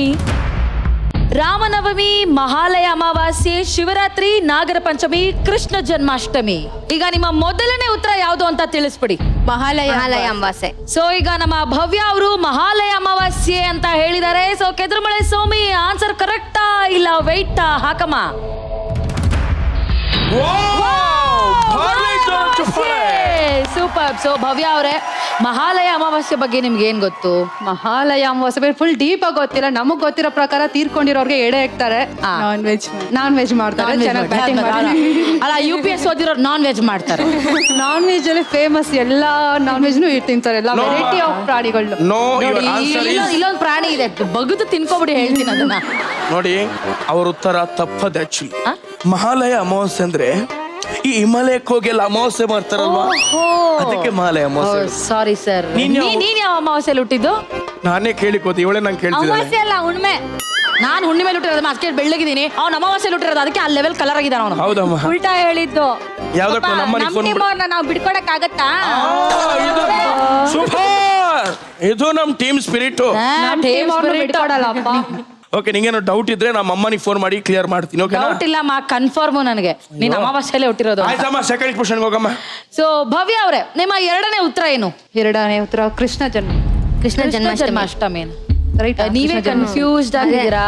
ರಾಮನವಮಿ, ಮಹಾಲಯ ಅಮಾವಾಸ್ಯೆ, ಶಿವರಾತ್ರಿ, ನಾಗರ ಪಂಚಮಿ, ಕೃಷ್ಣ ಜನ್ಮಾಷ್ಟಮಿ. ಈಗ ನಿಮ್ಮ ಮೊದಲನೇ ಉತ್ತರ ಯಾವುದು ಅಂತ ತಿಳಿಸ್ಬಿಡಿ. ಮಹಾಲಯ ಅಮಾವಾಸ್ಯೆ. ಸೊ ಈಗ ನಮ್ಮ ಭವ್ಯ ಅವರು ಮಹಾಲಯ ಅಮಾವಾಸ್ಯೆ ಅಂತ ಹೇಳಿದ್ದಾರೆ. ಸೊ ಕೆದುರುಮೊಳೆ ಸ್ವಾಮಿ ಆನ್ಸರ್ ಕರೆಕ್ಟಾ ಇಲ್ಲ ವೆಯ್ಟ್ ಹಾಕಮ್ಮ. ಸೂಪರ್. ಸೊ ಭವ್ಯ ಅವರೇ, ಮಹಾಲಯ ಅಮಾವಾಸ್ಯೆ ಬಗ್ಗೆ ನಿಮ್ಗೆ ಏನ್ ಗೊತ್ತು? ಮಹಾಲಯ ಅಮಾವಾಸ್ಯೆ ಫುಲ್ ಡೀಪ್ ಆಗಿ ಗೊತ್ತಿಲ್ಲ. ನಮಗ್ ಗೊತ್ತಿರೋ ಪ್ರಕಾರ ತೀರ್ಕೊಂಡಿರೋರ್ಗೆ ಎಡೆ ಹಾಕ್ತಾರೆ, ನಾನ್ ವೆಜ್ ಮಾಡ್ತಾರೆ. ಅಲ್ಲ, UPS ಓದಿರೋರು ನಾನ್ ವೆಜ್ ಮಾಡ್ತಾರೆ. ನಾನ್ ವೆಜ್ ಅಲ್ಲಿ ಫೇಮಸ್ ಎಲ್ಲಾ ನಾನ್ ವೆಜ್ ತಿಂತಾರೆ, ಎಲ್ಲ ವೆರೈಟಿ ಆಫ್ ಪ್ರಾಣಿಗಳು. ಇಲ್ಲೊಂದು ಪ್ರಾಣಿ ಇದೆ, ಬಗ್ದು ತಿನ್ಕೋಬಿಡಿ, ಹೇಳ್ತೀನಿ ಅದನ್ನ. ನೋಡಿ, ಅವ್ರ ಉತ್ತರ ತಪ್ಪದ. ಆಕ್ಚುಲಿ ಮಹಾಲಯ ಅಮಾವಾಸ್ಯೆ ಅಂದ್ರೆ ಈ ಹಿಮಾಲಯಕ್ಕೆ ಹೋಗಿ ಎಲ್ಲ ಅಮಾವಾಸ್ಯೆ ಮಾಡ್ತಾರಲ್ವಾ, ಅದಕ್ಕೆ ಮಹಾಲಯ ಅಮಾವಾಸ್ಯೆ. ಸಾರಿ ಸರ್, ನೀನ್ ಯಾವ ಅಮಾವಾಸ್ಯೆಯಲ್ಲಿ ಹುಟ್ಟಿದ್ದು? ನಾನೇ ಕೇಳಿಕೋತಿ, ಇವಳೆ ನಂಗೆ ಕೇಳ್ತಿದ್ದಾಳೆ. ಅಮಾವಾಸ್ಯೆ ಅಲ್ಲ, ಹುಣ್ಮೆ. ನಾನು ಹುಣ್ಣಿ ಮೇಲೆ ಹುಟ್ಟಿರೋದು ಅದಕ್ಕೆ ಬೆಳ್ಳಗಿದ್ದೀನಿ, ಅವ್ನು ಅಮಾವಾಸ್ಯೆಲಿ ಹುಟ್ಟಿರೋದು ಅದಕ್ಕೆ ಆ ಲೆವೆಲ್ ಕಲರ್ ಆಗಿದ್ದಾನೆ ಅವನು. ಹೌದಮ್ಮ. ಉಲ್ಟಾ ಹೇಳಿದ್ದು. ಯಾವ್ದಕ್ಕೂ ನಮ್ಮನೆ ಫೋನ್ ಟೀಮವ್ರನ್ನ ನಾವು ಬಿಡ್ಕೊಡಕ್ ಆಗತ್ತಾ? ಸೂಪರ್, ಇದು ನಮ್ ಟೀಮ್ ಸ್ಪಿರಿಟ್. ಬಿಡ್ಕೊಡಲ್ಲಪ್ಪ. ಓಕೆ, ನಿಂಗೇನೋ ಡೌಟ್ ಇದ್ರೆ ನಮ್ಮ ಅಮ್ಮನಿಗೆ ಫೋನ್ ಮಾಡಿ ಕ್ಲಿಯರ್ ಮಾಡ್ತೀನಿ. ಓಕೆ, ಡೌಟ್ ಇಲ್ಲ ಮಾ, ಕನ್ಫರ್ಮ್ ನನಗೆ ನೀನು ಅಮಾವಾಸ್ಯೆಲೆ ಹುಟ್ಟಿರೋದು. ಆಯ್ತಮ್ಮ, ಸೆಕೆಂಡ್ ಕ್ವಶನ್ ಹೋಗಮ್ಮ. ಸೊ ಭವ್ಯ ಅವರೇ, ನಿಮ್ಮ ಎರಡನೇ ಉತ್ತರ ಏನು? ಎರಡನೇ ಉತ್ತರ ಕೃಷ್ಣ ಜನ್ಮಾಷ್ಟಮಿ. Right, ನೀವೇ ಕೃಷ್ಣ ಕನ್ಫ್ಯೂಸ್ಡ್ ಆಗಿದ್ದೀರಾ?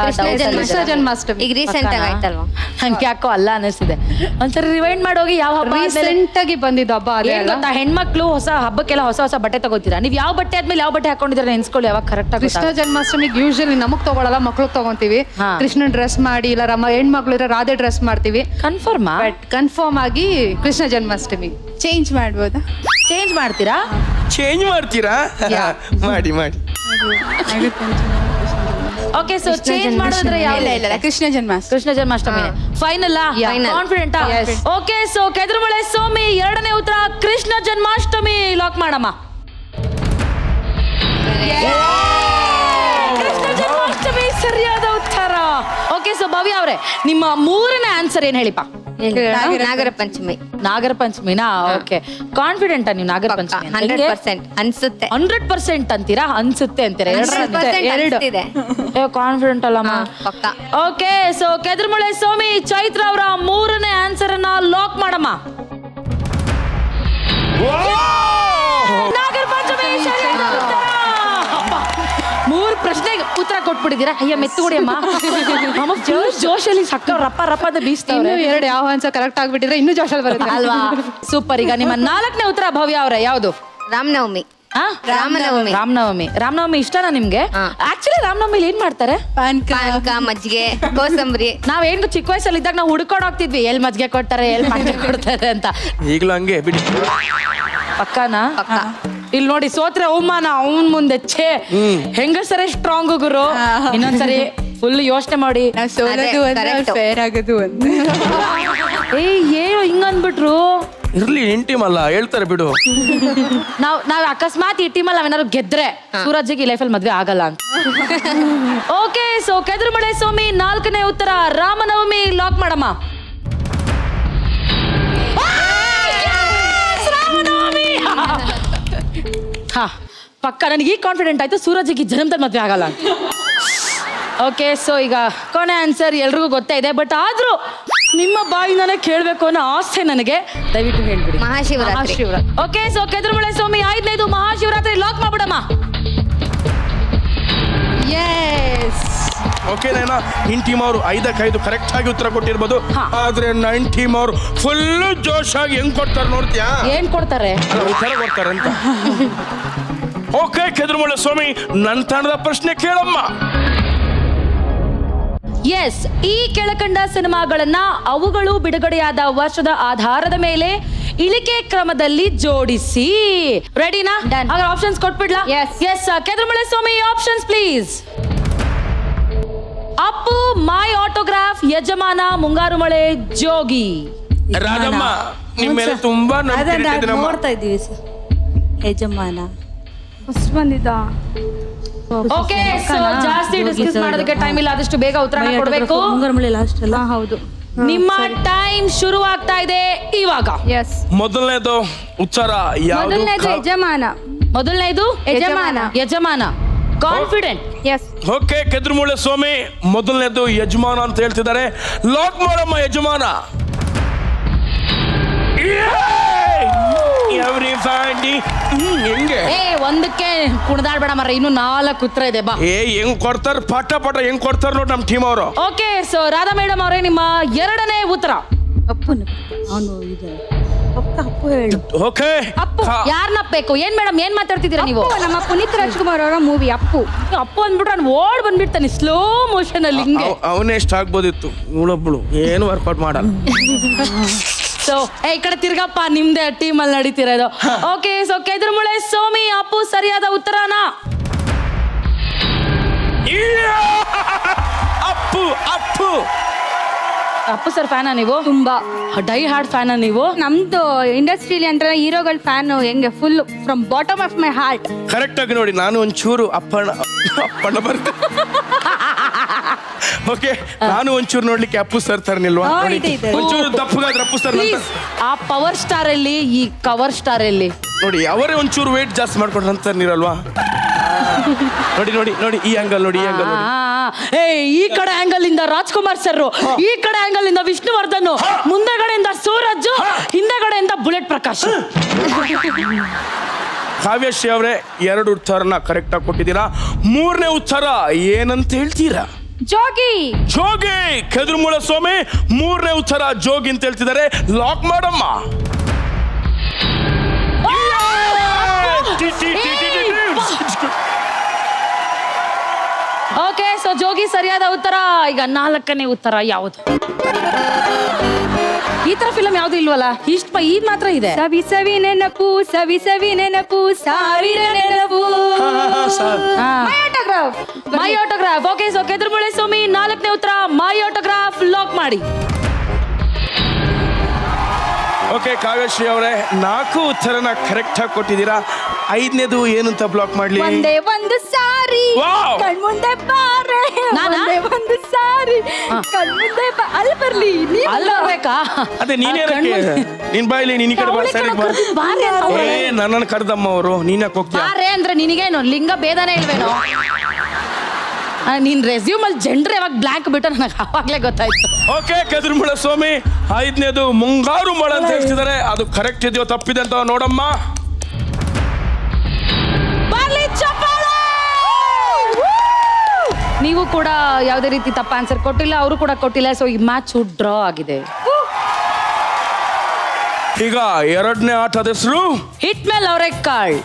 ಕೃಷ್ಣ ಜನ್ಮಾಷ್ಟಮಿ ಈಗ ರೀಸೆಂಟ್ ಆಗಿ ಆಯ್ತಲ್ವಾ? ನನ್ಗೆ ಯಾಕೋ ಅಲ್ಲ ಅನಿಸ್ತಿದೆ. ಒಂದ್ಸರಿ ರಿವೈಂಡ್ ಮಾಡೋಗಿ ಯಾವ ಹಬ್ಬ ರೀಸೆಂಟ್ ಆಗಿ ಬಂದಿದ್ದ ಹಬ್ಬ ಅದೇ ಏನ್ ಗೊತ್ತಾ, ಹೆಣ್ಮಕ್ಳು ಹೊಸ ಹಬ್ಬಕ್ಕೆಲ್ಲ ಹೊಸ ಹೊಸ ಬಟ್ಟೆ ತಗೋತೀರಾ. ನೀವ್ ಯಾವ ಬಟ್ಟೆ ಆದ್ಮೇಲೆ ಯಾವ ಬಟ್ಟೆ ಹಾಕೊಂಡಿದ್ರೆ ನೆನ್ಸ್ಕೊಳ್ಳಿ, ಯಾವಾಗ ಕರೆಕ್ಟ್ ಆಗಿ. ಕೃಷ್ಣ ಜನ್ಮಾಷ್ಟಮಿಗೆ ಯೂಶಲಿ ನಮಗ್ ತಗೊಳಲ್ಲ, ಮಕ್ಳಿಗೆ ತಗೊಂತೀವಿ. ಹಾ. ಕೃಷ್ಣ ಡ್ರೆಸ್ ಮಾಡಿ, ಇಲ್ಲ ಹೆಣ್ಮಕ್ಳು ಇದ್ರೆ ರಾಧೆ ಡ್ರೆಸ್ ಮಾಡ್ತೀವಿ. ಕನ್ಫರ್ಮ್ ಬಟ್ ಕನ್ಫರ್ಮ್ ಆಗಿ ಕೃಷ್ಣ ಜನ್ಮಾಷ್ಟಮಿ ಚೇಂಜ್ ಮಾಡ್ಬೋದಾ? ಚೇಂಜ್ ಮಾಡ್ತೀರಾ? ಚೇಂಜ್ ಮಾಡ್ತೀರಾ? ಮಾಡಿ ಮಾಡಿ. ಓಕೆ, ಸೊ ಚೇಂಜ್ ಮಾಡೋದ್ರೆ ಯಾವ? ಇಲ್ಲ, Krishna Janmashtami final confident. Okay, so ಕೆದ್ರಮಳೆ ಸೋಮಿ ಎರಡನೇ ಉತ್ತರ ಕೃಷ್ಣ ಜನ್ಮಾಷ್ಟಮಿ ಲಾಕ್ ಮಾಡಮ್ಮ. ಕೃಷ್ಣ ಜನ್ಮಾಷ್ಟಮಿ ಸರಿಯಾದ ಉತ್ತರ. ಓಕೆ, ಸೊ ಭವ್ಯ ಅವರೇ, ನಿಮ್ಮ ಮೂರನೇ ಆನ್ಸರ್ ಏನ್ ಹೇಳಿಪ್ಪ? ನಾಗರ ಪಂಚಮಿ. ನಾಗರ ಪಂಚಮಿನಾ? ಓಕೆ, ಕಾನ್ಫಿಡೆಂಟ್ ನೀವು ನಾಗರ ಪಂಚಮಿ? 100% ಅನ್ಸುತ್ತೆ. 100% ಅಂತೀರಾ? ಅನ್ಸುತ್ತೆ ಅಂತೀರಾ? ಎರಡು ಅನ್ಸ್ತಿದೆ. ಕಾನ್ಫಿಡೆಂಟ್ ಅಲ್ಲಮ್ಮ. ಪಕ್ಕ. ಓಕೆ, ಸೊ ಕೆದ್ರಮಳೆ ಸೋಮಿ ಚೈತ್ರ ಅವರ ಮೂರನೇ ಆನ್ಸರ್ ಅನ್ನ ಲಾಕ್ ಮಾಡಮ್ಮ. ನಾಗರ ಪಂಚಮಿ ಸರಿಯಾದ ಉತ್ತರ. ಅಪ್ಪ, 3 ಪ್ರಶ್ನೆಗೆ ಉತ್ತರ ಕೊಟ್ಬಿಟ್ಟಿದ್ದೀರಾ. ಅಯ್ಯ ಮೆತ್ತುಗುಡಿ ಅಮ್ಮ. ಜೋಶಲ್ಲಿ ಸಕ್ಕ ರಪ್ಪ ರಪ್ಪ ಅಂತ ಬೀಸ್ತಾವ್ರೆ. ಇನ್ನು ಎರಡು ಯಾವ ಆನ್ಸರ್ ಕರೆಕ್ಟ್ ಆಗ್ಬಿಟ್ಟಿದ್ರೆ ಇನ್ನೂ ಜೋಶಲ್ಲಿ ಬರುತ್ತೆ ಅಲ್ವಾ? ಸೂಪರ್. ಈಗ ನಿಮ್ಮ 4ನೇ ಉತ್ತರ ಭವ್ಯ ಅವರೇ ಯಾವುದು? ರಾಮನವಮಿ. ರಾಮನವಮಿ ಇಷ್ಟನಾ ನಿಮ್ಗೆ? ಆಕ್ಚುಲಿ ರಾಮನವಮಿಲಿ ಏನ್ ಮಾಡ್ತಾರೆ? ಪಾನಕ, ಮಜ್ಜಿಗೆ, ಕೋಸಂಬರಿ. ನಾವೇನ್ ಚಿಕ್ಕ ವಯಸ್ಸಲ್ಲಿ ಇದ್ದಾಗ ನಾವು ಹುಡ್ಕೊಂಡು ಹೋಗ್ತಿದ್ವಿ, ಎಲ್ ಮಜ್ಜಿಗೆ ಕೊಡ್ತಾರೆ, ಎಲ್ ಪಾನಕ ಕೊಡ್ತಾರೆ ಅಂತ. ಈಗಲೂ ಹಂಗೆ ಬಿಡಿ. ಪಕ್ಕನಾ? ಇಲ್ಲಿ ನೋಡಿ, ಸೋತ್ರೆ ಅವಮಾನ ಅವನ್ ಮುಂದೆ. ಛೇ, ಹೆಂಗಸರೇ ಸ್ಟ್ರಾಂಗ್ ಗುರು. ಇನ್ನೊಂದ್ಸರಿ ಫುಲ್ ಯೋಚನೆ ಮಾಡಿ. ಫೇರ್ ಆಗೋದು ಅಂತ. ಏನು ಹಿಂಗಂದ್ಬಿಟ್ರು? ಇರ್ಲಿ, ನಿನ್ ಟೀಮ್ ಅಲ್ಲ, ಹೇಳ್ತಾರೆ ಬಿಡು. ನಾವ್ ಅಕಸ್ಮಾತ್ ಈ ಟೀಮಲ್ಲಿ ನಾವೇನಾದ್ರು ಗೆದ್ರೆ ಸೂರಜ್ಗೆ ಈ ಲೈಫಲ್ಲಿ ಮದ್ವೆ ಆಗಲ್ಲ ಅಂತ. ಓಕೆ, ಸೊ ಕೆದ್ರಮಳೆ ಸೋಮಿ 4ನೇ ಉತ್ತರ ರಾಮನವಮಿ ಲಾಕ್ ಮಾಡಮ್ಮ. ರಾಮನವಮಿ. ಹಾ, ಪಕ್ಕ ನನಗೆ ಈ ಕಾನ್ಫಿಡೆಂಟ್ ಆಯ್ತು, ಸೂರಜ್ಗೆ ಜನ್ಮದಲ್ಲಿ ಮದ್ವೆ ಆಗಲ್ಲ ಅಂತ. ಓಕೆ, ಸೊ ಈಗ ಕೊನೆ ಆನ್ಸರ್ ಎಲ್ರಿಗೂ ಗೊತ್ತೇ ಇದೆ, ಬಟ್ ಆದ್ರೂ ನಿಮ್ಮ ಬಾಯಿಂದಾನೇ ಕೇಳಬೇಕು ಅನ್ನೋ ಆಸೆ ನನಗೆ. ದಯವಿಟ್ಟು ಹೇಳ್ಬಿಡಿ. ಮಹಾಶಿವರಾತ್ರಿ. ಓಕೆ, ಸೊ ಕೆದ್ರಮಳೆ ಸ್ವಾಮಿ 5ನೇದು ಮಹಾಶಿವರಾತ್ರಿ ಲಾಕ್ ಮಾಡ್ಬಿಡಮ್ಮ. ಓಕೆ, ನೈನಾ, ನಿನ್ ಟೀಮ್ ಅವರು 5ಕ್ಕೆ 5 ಕರೆಕ್ಟ್ ಆಗಿ ಉತ್ತರ ಕೊಟ್ಟಿರ್ಬೋದು. ಆದ್ರೆ ನನ್ ಟೀಮ್ ಅವರು ಫುಲ್ ಜೋಶ್ ಆಗಿ ಹೆಂಗ್ ಕೊಡ್ತಾರೆ ನೋಡ್ತೀಯಾ? ಏನ್ ಕೊಡ್ತಾರೆ? ಉತ್ತರ ಕೊಡ್ತಾರೆ ಅಂತ. ಓಕೆ, ಕೆದ್ರಮಳೆ ಸ್ವಾಮಿ, ನನ್ನ ತಂಡದ ಪ್ರಶ್ನೆ ಕೇಳಮ್ಮ. ಎಸ್, ಈ ಕೆಳಕಂಡ ಸಿನಿಮಾಗಳನ್ನ ಅವುಗಳು ಬಿಡುಗಡೆಯಾದ ವರ್ಷದ ಆಧಾರದ ಮೇಲೆ ಇಳಿಕೆ ಕ್ರಮದಲ್ಲಿ ಜೋಡಿಸಿ. ರೆಡಿನಾ? ಹಾಗಾದ್ರೆ ಆಪ್ಷನ್ಸ್ ಕೊಟ್ಬಿಡ್ಲಾ? ಎಸ್, ಕೆದ್ರಮಳೆ ಸ್ವಾಮಿ options please. Appu, my autograph, Yajamana, Mungaru ಮಳೆ, ಜೋಗಿ. ರಾಜಮ್ಮ, ನಿಮ್ಮ ಮೇಲೆ ತುಂಬಾ ನೋಡ್ತಾ ಇದ್ದೀವಿ ಸರ್. ಯಜಮಾನ ಫಸ್ಟ್ ಬಂದಿದ್ದ. ಓಕೆ, ಸೊ ಜಾಸ್ತಿ ಡಿಸ್ಕಸ್ ಮಾಡೋದಕ್ಕೆ ಟೈಮ್ ಇಲ್ಲ, ಆದಷ್ಟು ಬೇಗ ಉತ್ತರ ಕೊಡಬೇಕು. ಮುಂಗಾರು ಲಾಸ್ಟ್ ಅಲ್ಲ? ಹೌದು. ನಿಮ್ಮ ಟೈಮ್ ಶುರು ಆಗ್ತಾ ಇದೆ ಇವಾಗ. ಎಸ್. ಮೊದಲನೇದು ಉತ್ತರ ಯಾವುದು? ಮೊದಲನೇದು ಯಜಮಾನ. ಮೊದಲನೇದು ಯಜಮಾನ. ಕಾನ್ಫಿಡೆಂಟ್? ಎಸ್. ಓಕೆ, ಕೆದ್ರಮೂಳೆ ಸ್ವಾಮಿ ಮೊದಲನೇದು ಯಜಮಾನ ಅಂತ ಹೇಳ್ತಿದ್ದಾರೆ. ಲಾಕ್ ಮಾಡಮ್ಮ ಯಜಮಾನ. ಹೆಂಗೆ? ಒಂದಕ್ಕೆ ಕುಣಿದಾಡ್ಬೇಡ ಮರ, ಇನ್ನು 4 ಉತ್ತರ ಇದೆ ಬಾ. ಹೆಂಗ್ ಕೊಡ್ತಾರ, ಪಟ ಹೆಂಗ್ ಕೊಡ್ತಾರ ನೋಡಿ ನಮ್ ಟೀಮ್ ಅವರು. ಓಕೆ, ಸೊ ರಾಧಾ ಮೇಡಮ್ ಅವರೇ, ನಿಮ್ಮ 2ನೇ ಉತ್ತರ. ಅಪ್ಪು ಹೇಳು. ಓಕೆ, ಅಪ್ಪು ಯಾರನ್ನಪ್ಪಬೇಕು? ಏನ್ ಮೇಡಮ್ ಏನ್ ಮಾತಾಡ್ತಿದ್ದೀರಾ ನೀವು? ನಮ್ಮ ಪುನೀತ್ ರಾಜ್ಕುಮಾರ್ ಅವರ ಮೂವಿ ಅಪ್ಪು. ಅಪ್ಪು ಅಂದ್ಬಿಟ್ರೆ ಅವ್ನು ಓಡ್ ಬಂದ್ಬಿಡ್ತಾನೆ ಸ್ಲೋ ಮೋಷನ್ ಅಲ್ಲಿ ಹಿಂಗೆ. ಅವನೇ ಎಷ್ಟ್ ಆಗ್ಬೋದಿತ್ತು, ಇವಳೊಬ್ಳು ಏನು ವರ್ಕೌಟ್ ಮಾಡಲ್ಲ. ಸೊ ಈ ಕಡೆ ತಿರ್ಗಪ್ಪ, ನಿಮ್ದೇ ಟೀಮ್ ಅಲ್ಲಿ ನಡೀತಿರೋದು. ಓಕೆ, ಸೊ ಕೆದ್ರಮಳೆ ಸೋಮಿ ಅಪ್ಪು ಸರಿಯಾದ ಉತ್ತರನಾ? ಅಪ್ಪು ಸರ್ ಫ್ಯಾನಾ ನೀವು? ತುಂಬಾ ಡೈ ಹಾರ್ಡ್ ಫ್ಯಾನಾ ನೀವು? ನಮ್ದು ಇಂಡಸ್ಟ್ರಿಲಿ ಅಂದ್ರೆ ಹೀರೋಗಳ ಫ್ಯಾನ್ ಹೆಂಗೆ, full from bottom of my heart. Correct ಆಗಿ ನೋಡಿ, ನಾನು ಒಂಚೂರು ಅಪ್ಪಣ್ಣ ಬರ್ತೇನೆ. ಓಕೆ ನಾನು ಒಂಚೂರು ನೋಡ್ಲಿಕ್ಕೆ ಅಪ್ಪು ಸರ್ ತರ ನಿಲ್ವಾ ಹಾ, ನೋಡಿ. ಇದೆ, ಇದೆ. ಒಂಚೂರು ದಪ್ಪಗಾದ್ರೆ ಅಪ್ಪು ಸರ್ ಪ್ಲೀಸ್ ಆ ಪವರ್ ಸ್ಟಾರ್ ಅಲ್ಲಿ ಈ ಕವರ್ ಸ್ಟಾರ್ ಅಲ್ಲಿ ನೋಡಿ ಅವರೇ ಒಂಚೂರು ವೇಟ್ ಜಾಸ್ತಿ ಮಾಡ್ಕೊಂಡ್ರೆ ಅಂತ ನೀರಲ್ವಾ ನೋಡಿ ನೋಡಿ ನೋಡಿ ಈ ಆಂಗಲ್ ನೋಡಿ ಈ ಆಂಗಲ್ ನೋಡಿ ಏ ಈ ಕಡೆ ಆಂಗಲ್ ಇಂದ ರಾಜ್ಕುಮಾರ್ ಸರ್, ಈ ಕಡೆ ಆಂಗಲ್ ಇಂದ ವಿಷ್ಣುವರ್ಧನ್, ಮುಂದೆಗಡೆಯಿಂದ ಸೂರಜ್, ಹಿಂದೆಗಡೆಯಿಂದ ಬುಲೆಟ್ ಪ್ರಕಾಶ್. ಕಾವ್ಯಶ್ರೀ ಅವರೇ 2 ಉತ್ತರನ ಕರೆಕ್ಟ್ ಆಗಿ ಕೊಟ್ಟಿದ್ದೀರಾ. 3ನೇ ಉತ್ತರ ಏನಂತ ಹೇಳ್ತೀರಾ? ಜೋಗಿ. ಜೋಗಿ. ಕೆದುರುಮೂಳ ಸ್ವಾಮಿ 3ನೇ ಉತ್ತರ ಜೋಗಿ ಅಂತ ಹೇಳ್ತಿದ್ದಾರೆ. ಲಾಕ್ ಮಾಡಮ್ಮ. ಓಕೆ, ಸೊ ಜೋಗಿ ಸರಿಯಾದ ಉತ್ತರ. ಈಗ 4ನೇ ಉತ್ತರ ಯಾವುದು? ಈ ತರ ಫಿಲಂ ಯಾವ್ದು ಇಲ್ವಲ್ಲ, ಇಷ್ಟ ಇದು ಮಾತ್ರ ಇದೆ. ಸವಿ ಸವಿ ನೆನಪು, ಸವಿ ಸವಿ ನೆನಪು, ಸಾವಿರ ನೆನಪು. ಮೈ ಆಟೋಗ್ರಾಫ್. ಓಕೆ, ಸೊ ಕೆದುರುಮೂಳೆ ಸ್ವಾಮಿ 4ನೇ ಉತ್ತರ ಮೈ ಆಟೋಗ್ರಾಫ್ ಲಾಕ್ ಮಾಡಿ. ಓಕೆ ಕಾವ್ಯಶ್ರೀ ಅವರೇ 4 ಉತ್ತರನ ಕರೆಕ್ಟ್ ಆಗಿ ಕೊಟ್ಟಿದ್ದೀರಾ. 5ನೇದು ಏನಂತ ಬ್ಲಾಕ್ ಮಾಡ್ಲಿ? ಒಂದೇ ಒಂದು ಸಾರಿ ವಾವ್. ಕಣ್ಮುಂದೆ ಬಾರೆ. ನಾನಾ? ಒಂದೇ ಒಂದು ಸಾರಿ ಕಣ್ಮುಂದೆ ಅಲ್ಲಿ ಬರ್ಲಿ ನೀವು. ಅಲ್ಲ ಬೇಕಾ? ಅದೇ ನೀನೇ ನಿನ್ ಬಾಯಿಲಿ ನೀನ್ ಈ ಕಡೆ ಬಾ, ಸೈಡಿಗೆ ಬಾ. ಬಾರೆ ಅಂತ. ಏ ನನ್ನನ್ನು ಕರೆದಮ್ಮ ಅವರು, ನೀನ್ ಯಾಕೆ ಹೋಗ್ತೀಯ? ಬಾರೆ ಅಂದ್ರೆ ನಿನಗೇನು ಲಿಂಗ ಭೇದನೇ ಇಲ್ವೇನೋ? ನೀನ್ ರೆಸ್ಯೂಮ್ ಅಲ್ಲಿ ಜೆಂಡರ್ ಯಾವಾಗ ಬ್ಲಾಕ್ ಬಿಟ್ಟು ನನಗೆ ಅವಾಗ್ಲೇ ಗೊತ್ತಾಯ್ತು. ಓಕೆ ಕೆದುರುಮೂಳ ಸ್ವಾಮಿ 5ನೇದು ಮುಂಗಾರು ಮಳೆ ಅಂತ ಹೇಳ್ತಿದ್ದಾರೆ. ಅದು ಕರೆಕ್ಟ್ ಇದೆಯೋ ತಪ್ಪಿದೆ ಅಂತ ನೋಡಮ್ಮ. ನೀವು ಕೂಡ ಯಾವುದೇ ರೀತಿ ತಪ್ಪ ಆನ್ಸರ್ ಕೊಟ್ಟಿಲ್ಲ, ಅವರು ಕೂಡ ಕೊಟ್ಟಿಲ್ಲ. ಸೊ ಈ ಮ್ಯಾಚ್ ಡ್ರಾ ಆಗಿದೆ. ಈಗ 2ನೇ ಆಟದ ಹೆಸರು ಹಿಟ್ ಮೇಲೆ ಅವರೆಕಾಳ್.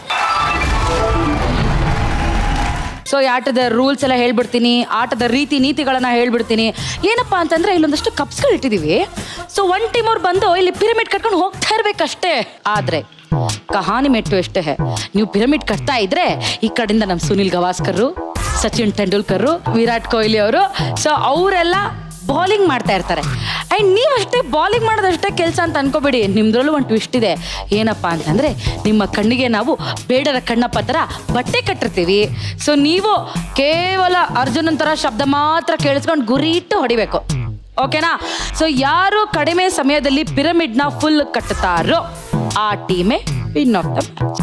ಸೊ ಈ ಆಟದ ರೂಲ್ಸ್ ಎಲ್ಲ ಹೇಳ್ಬಿಡ್ತೀನಿ, ಆಟದ ರೀತಿ ನೀತಿಗಳನ್ನ ಹೇಳ್ಬಿಡ್ತೀನಿ. ಏನಪ್ಪಾ ಅಂತಂದ್ರೆ ಇಲ್ಲೊಂದಷ್ಟು ಕಪ್ಸ್ಗಳು ಇಟ್ಟಿದೀವಿ. ಸೊ 1 ಟೀಮ್ ಅವ್ರು ಬಂದು ಇಲ್ಲಿ ಪಿರಮಿಡ್ ಕಟ್ಕೊಂಡು ಹೋಗ್ತಾ ಇರ್ಬೇಕಷ್ಟೇ. ಆದ್ರೆ ಕಹಾನಿ ಮೆಟ್ಟು ಎಷ್ಟೇ, ನೀವು ಪಿರಮಿಡ್ ಕಟ್ತಾ ಇದ್ರೆ ಈ ಕಡೆಯಿಂದ ನಮ್ಮ ಸುನಿಲ್ ಗವಾಸ್ಕರ್, ಸಚಿನ್ ತೆಂಡೂಲ್ಕರ್, ವಿರಾಟ್ ಕೊಹ್ಲಿ ಅವರು, ಸೊ ಅವರೆಲ್ಲ ಬೌಲಿಂಗ್ ಮಾಡ್ತಾ ಇರ್ತಾರೆ. ಆ್ಯಂಡ್ ನೀವಷ್ಟೇ ಬೌಲಿಂಗ್ ಮಾಡೋದಷ್ಟೇ ಕೆಲಸ ಅಂತ ಅನ್ಕೋಬೇಡಿ. ನಿಮ್ದ್ರಲ್ಲೂ ಒಂದು ಟ್ವಿಸ್ಟ್ ಇದೆ. ಏನಪ್ಪ ಅಂತಂದರೆ ನಿಮ್ಮ ಕಣ್ಣಿಗೆ ನಾವು ಬೇಡರ ಕಣ್ಣಪ್ಪ ಥರ ಬಟ್ಟೆ ಕಟ್ಟಿರ್ತೀವಿ. ಸೊ ನೀವು ಕೇವಲ ಅರ್ಜುನನ್ ಥರ ಶಬ್ದ ಮಾತ್ರ ಕೇಳಿಸ್ಕೊಂಡು ಗುರಿ ಇಟ್ಟು ಹೊಡಿಬೇಕು. ಓಕೆನಾ? ಸೊ ಯಾರು ಕಡಿಮೆ ಸಮಯದಲ್ಲಿ ಪಿರಮಿಡ್ನ ಫುಲ್ ಕಟ್ಟುತ್ತಾರೋ ಆ ಟೀಮೇ win of the match.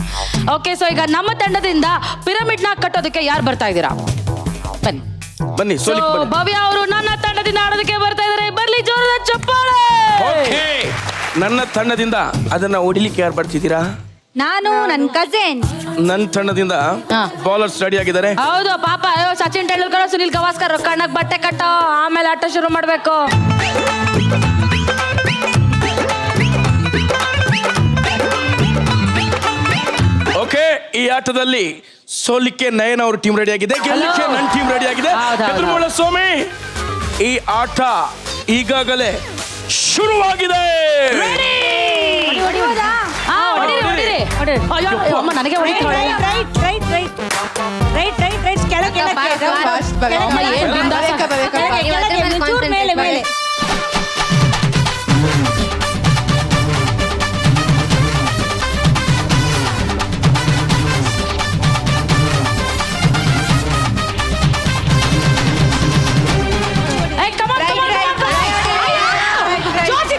Okay, so ಈಗ ನಮ್ಮ ತಂಡದಿಂದ ಪಿರಮಿಡ್ನ ಕಟ್ಟೋದಕ್ಕೆ ಯಾರು ಬರ್ತಾ ಇದ್ದೀರಾ? ಬನ್ನಿ ಬನ್ನಿ. ಸೊ ಭವ್ಯ ಅವರು ನನ್ನ ತಂಡದಿಂದ ಆಡೋದಕ್ಕೆ ಬರ್ತಾ ಇದ್ದಾರೆ. ಬರ್ಲಿ ಜೋರದ ಚಪ್ಪಾಳೆ. ಓಕೆ, ನನ್ನ ತಂಡದಿಂದ ಅದನ್ನ ಹೊಡಿಲಿಕ್ಕೆ ಯಾರು ಬರ್ತಿದ್ದೀರಾ? ನಾನು ನನ್ನ ಕಸಿನ್. ನನ್ನ ತಂಡದಿಂದ ಬೌಲರ್ಸ್ ರೆಡಿ ಆಗಿದ್ದಾರೆ. ಹೌದು ಪಾಪ. ಅಯ್ಯೋ ಸಚಿನ್ ತೆಂಡೂಲ್ಕರ್, ಸುನಿಲ್ ಗವಾಸ್ಕರ್ ಕಣ್ಣಕ್ ಬಟ್ಟೆ ಕಟ್ಟೋ, ಆಮೇಲೆ ಆಟ ಶುರು ಮಾಡ್ಬೇಕು. ಓಕೆ, ಈ ಆಟದಲ್ಲಿ ಸೋಲಿಕ್ಕೆ ನಯನ್ ಅವ್ರ ಟೀಮ್ ರೆಡಿ ಆಗಿದೆ, ಗೆಲ್ಲಕ್ಕೆ ನನ್ನ ಟೀಮ್ ರೆಡಿ ಆಗಿದೆ. ಕೆದುರುಮೂಳ ಸ್ವಾಮಿ, ಈ ಆಟ ಈಗಾಗಲೇ ಶುರುವಾಗಿದೆ. ನನಗೆ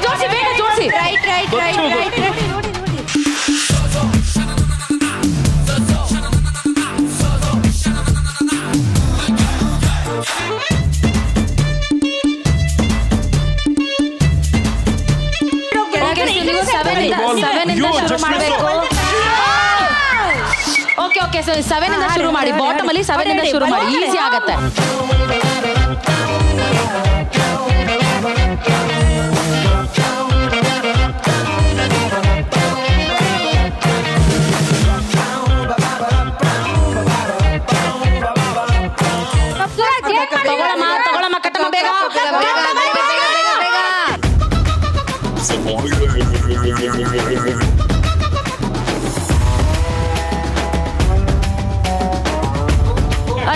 ಜೋಡಿಸಿ ಬೇಗ ಜೋಡಿಸಿ. ಓಕೆ, ಸೊ 7 ಇಂದ ಶುರು ಮಾಡಿ. ಬಾಟಮ್ ಅಲ್ಲಿ 7 ಇಂದ ಶುರು ಮಾಡಿ, ಈಸಿ ಆಗತ್ತೆ. ತಗೊಳಮ್ಮ ಕಟ್ಟಮ್ಮ ಬೇಗ.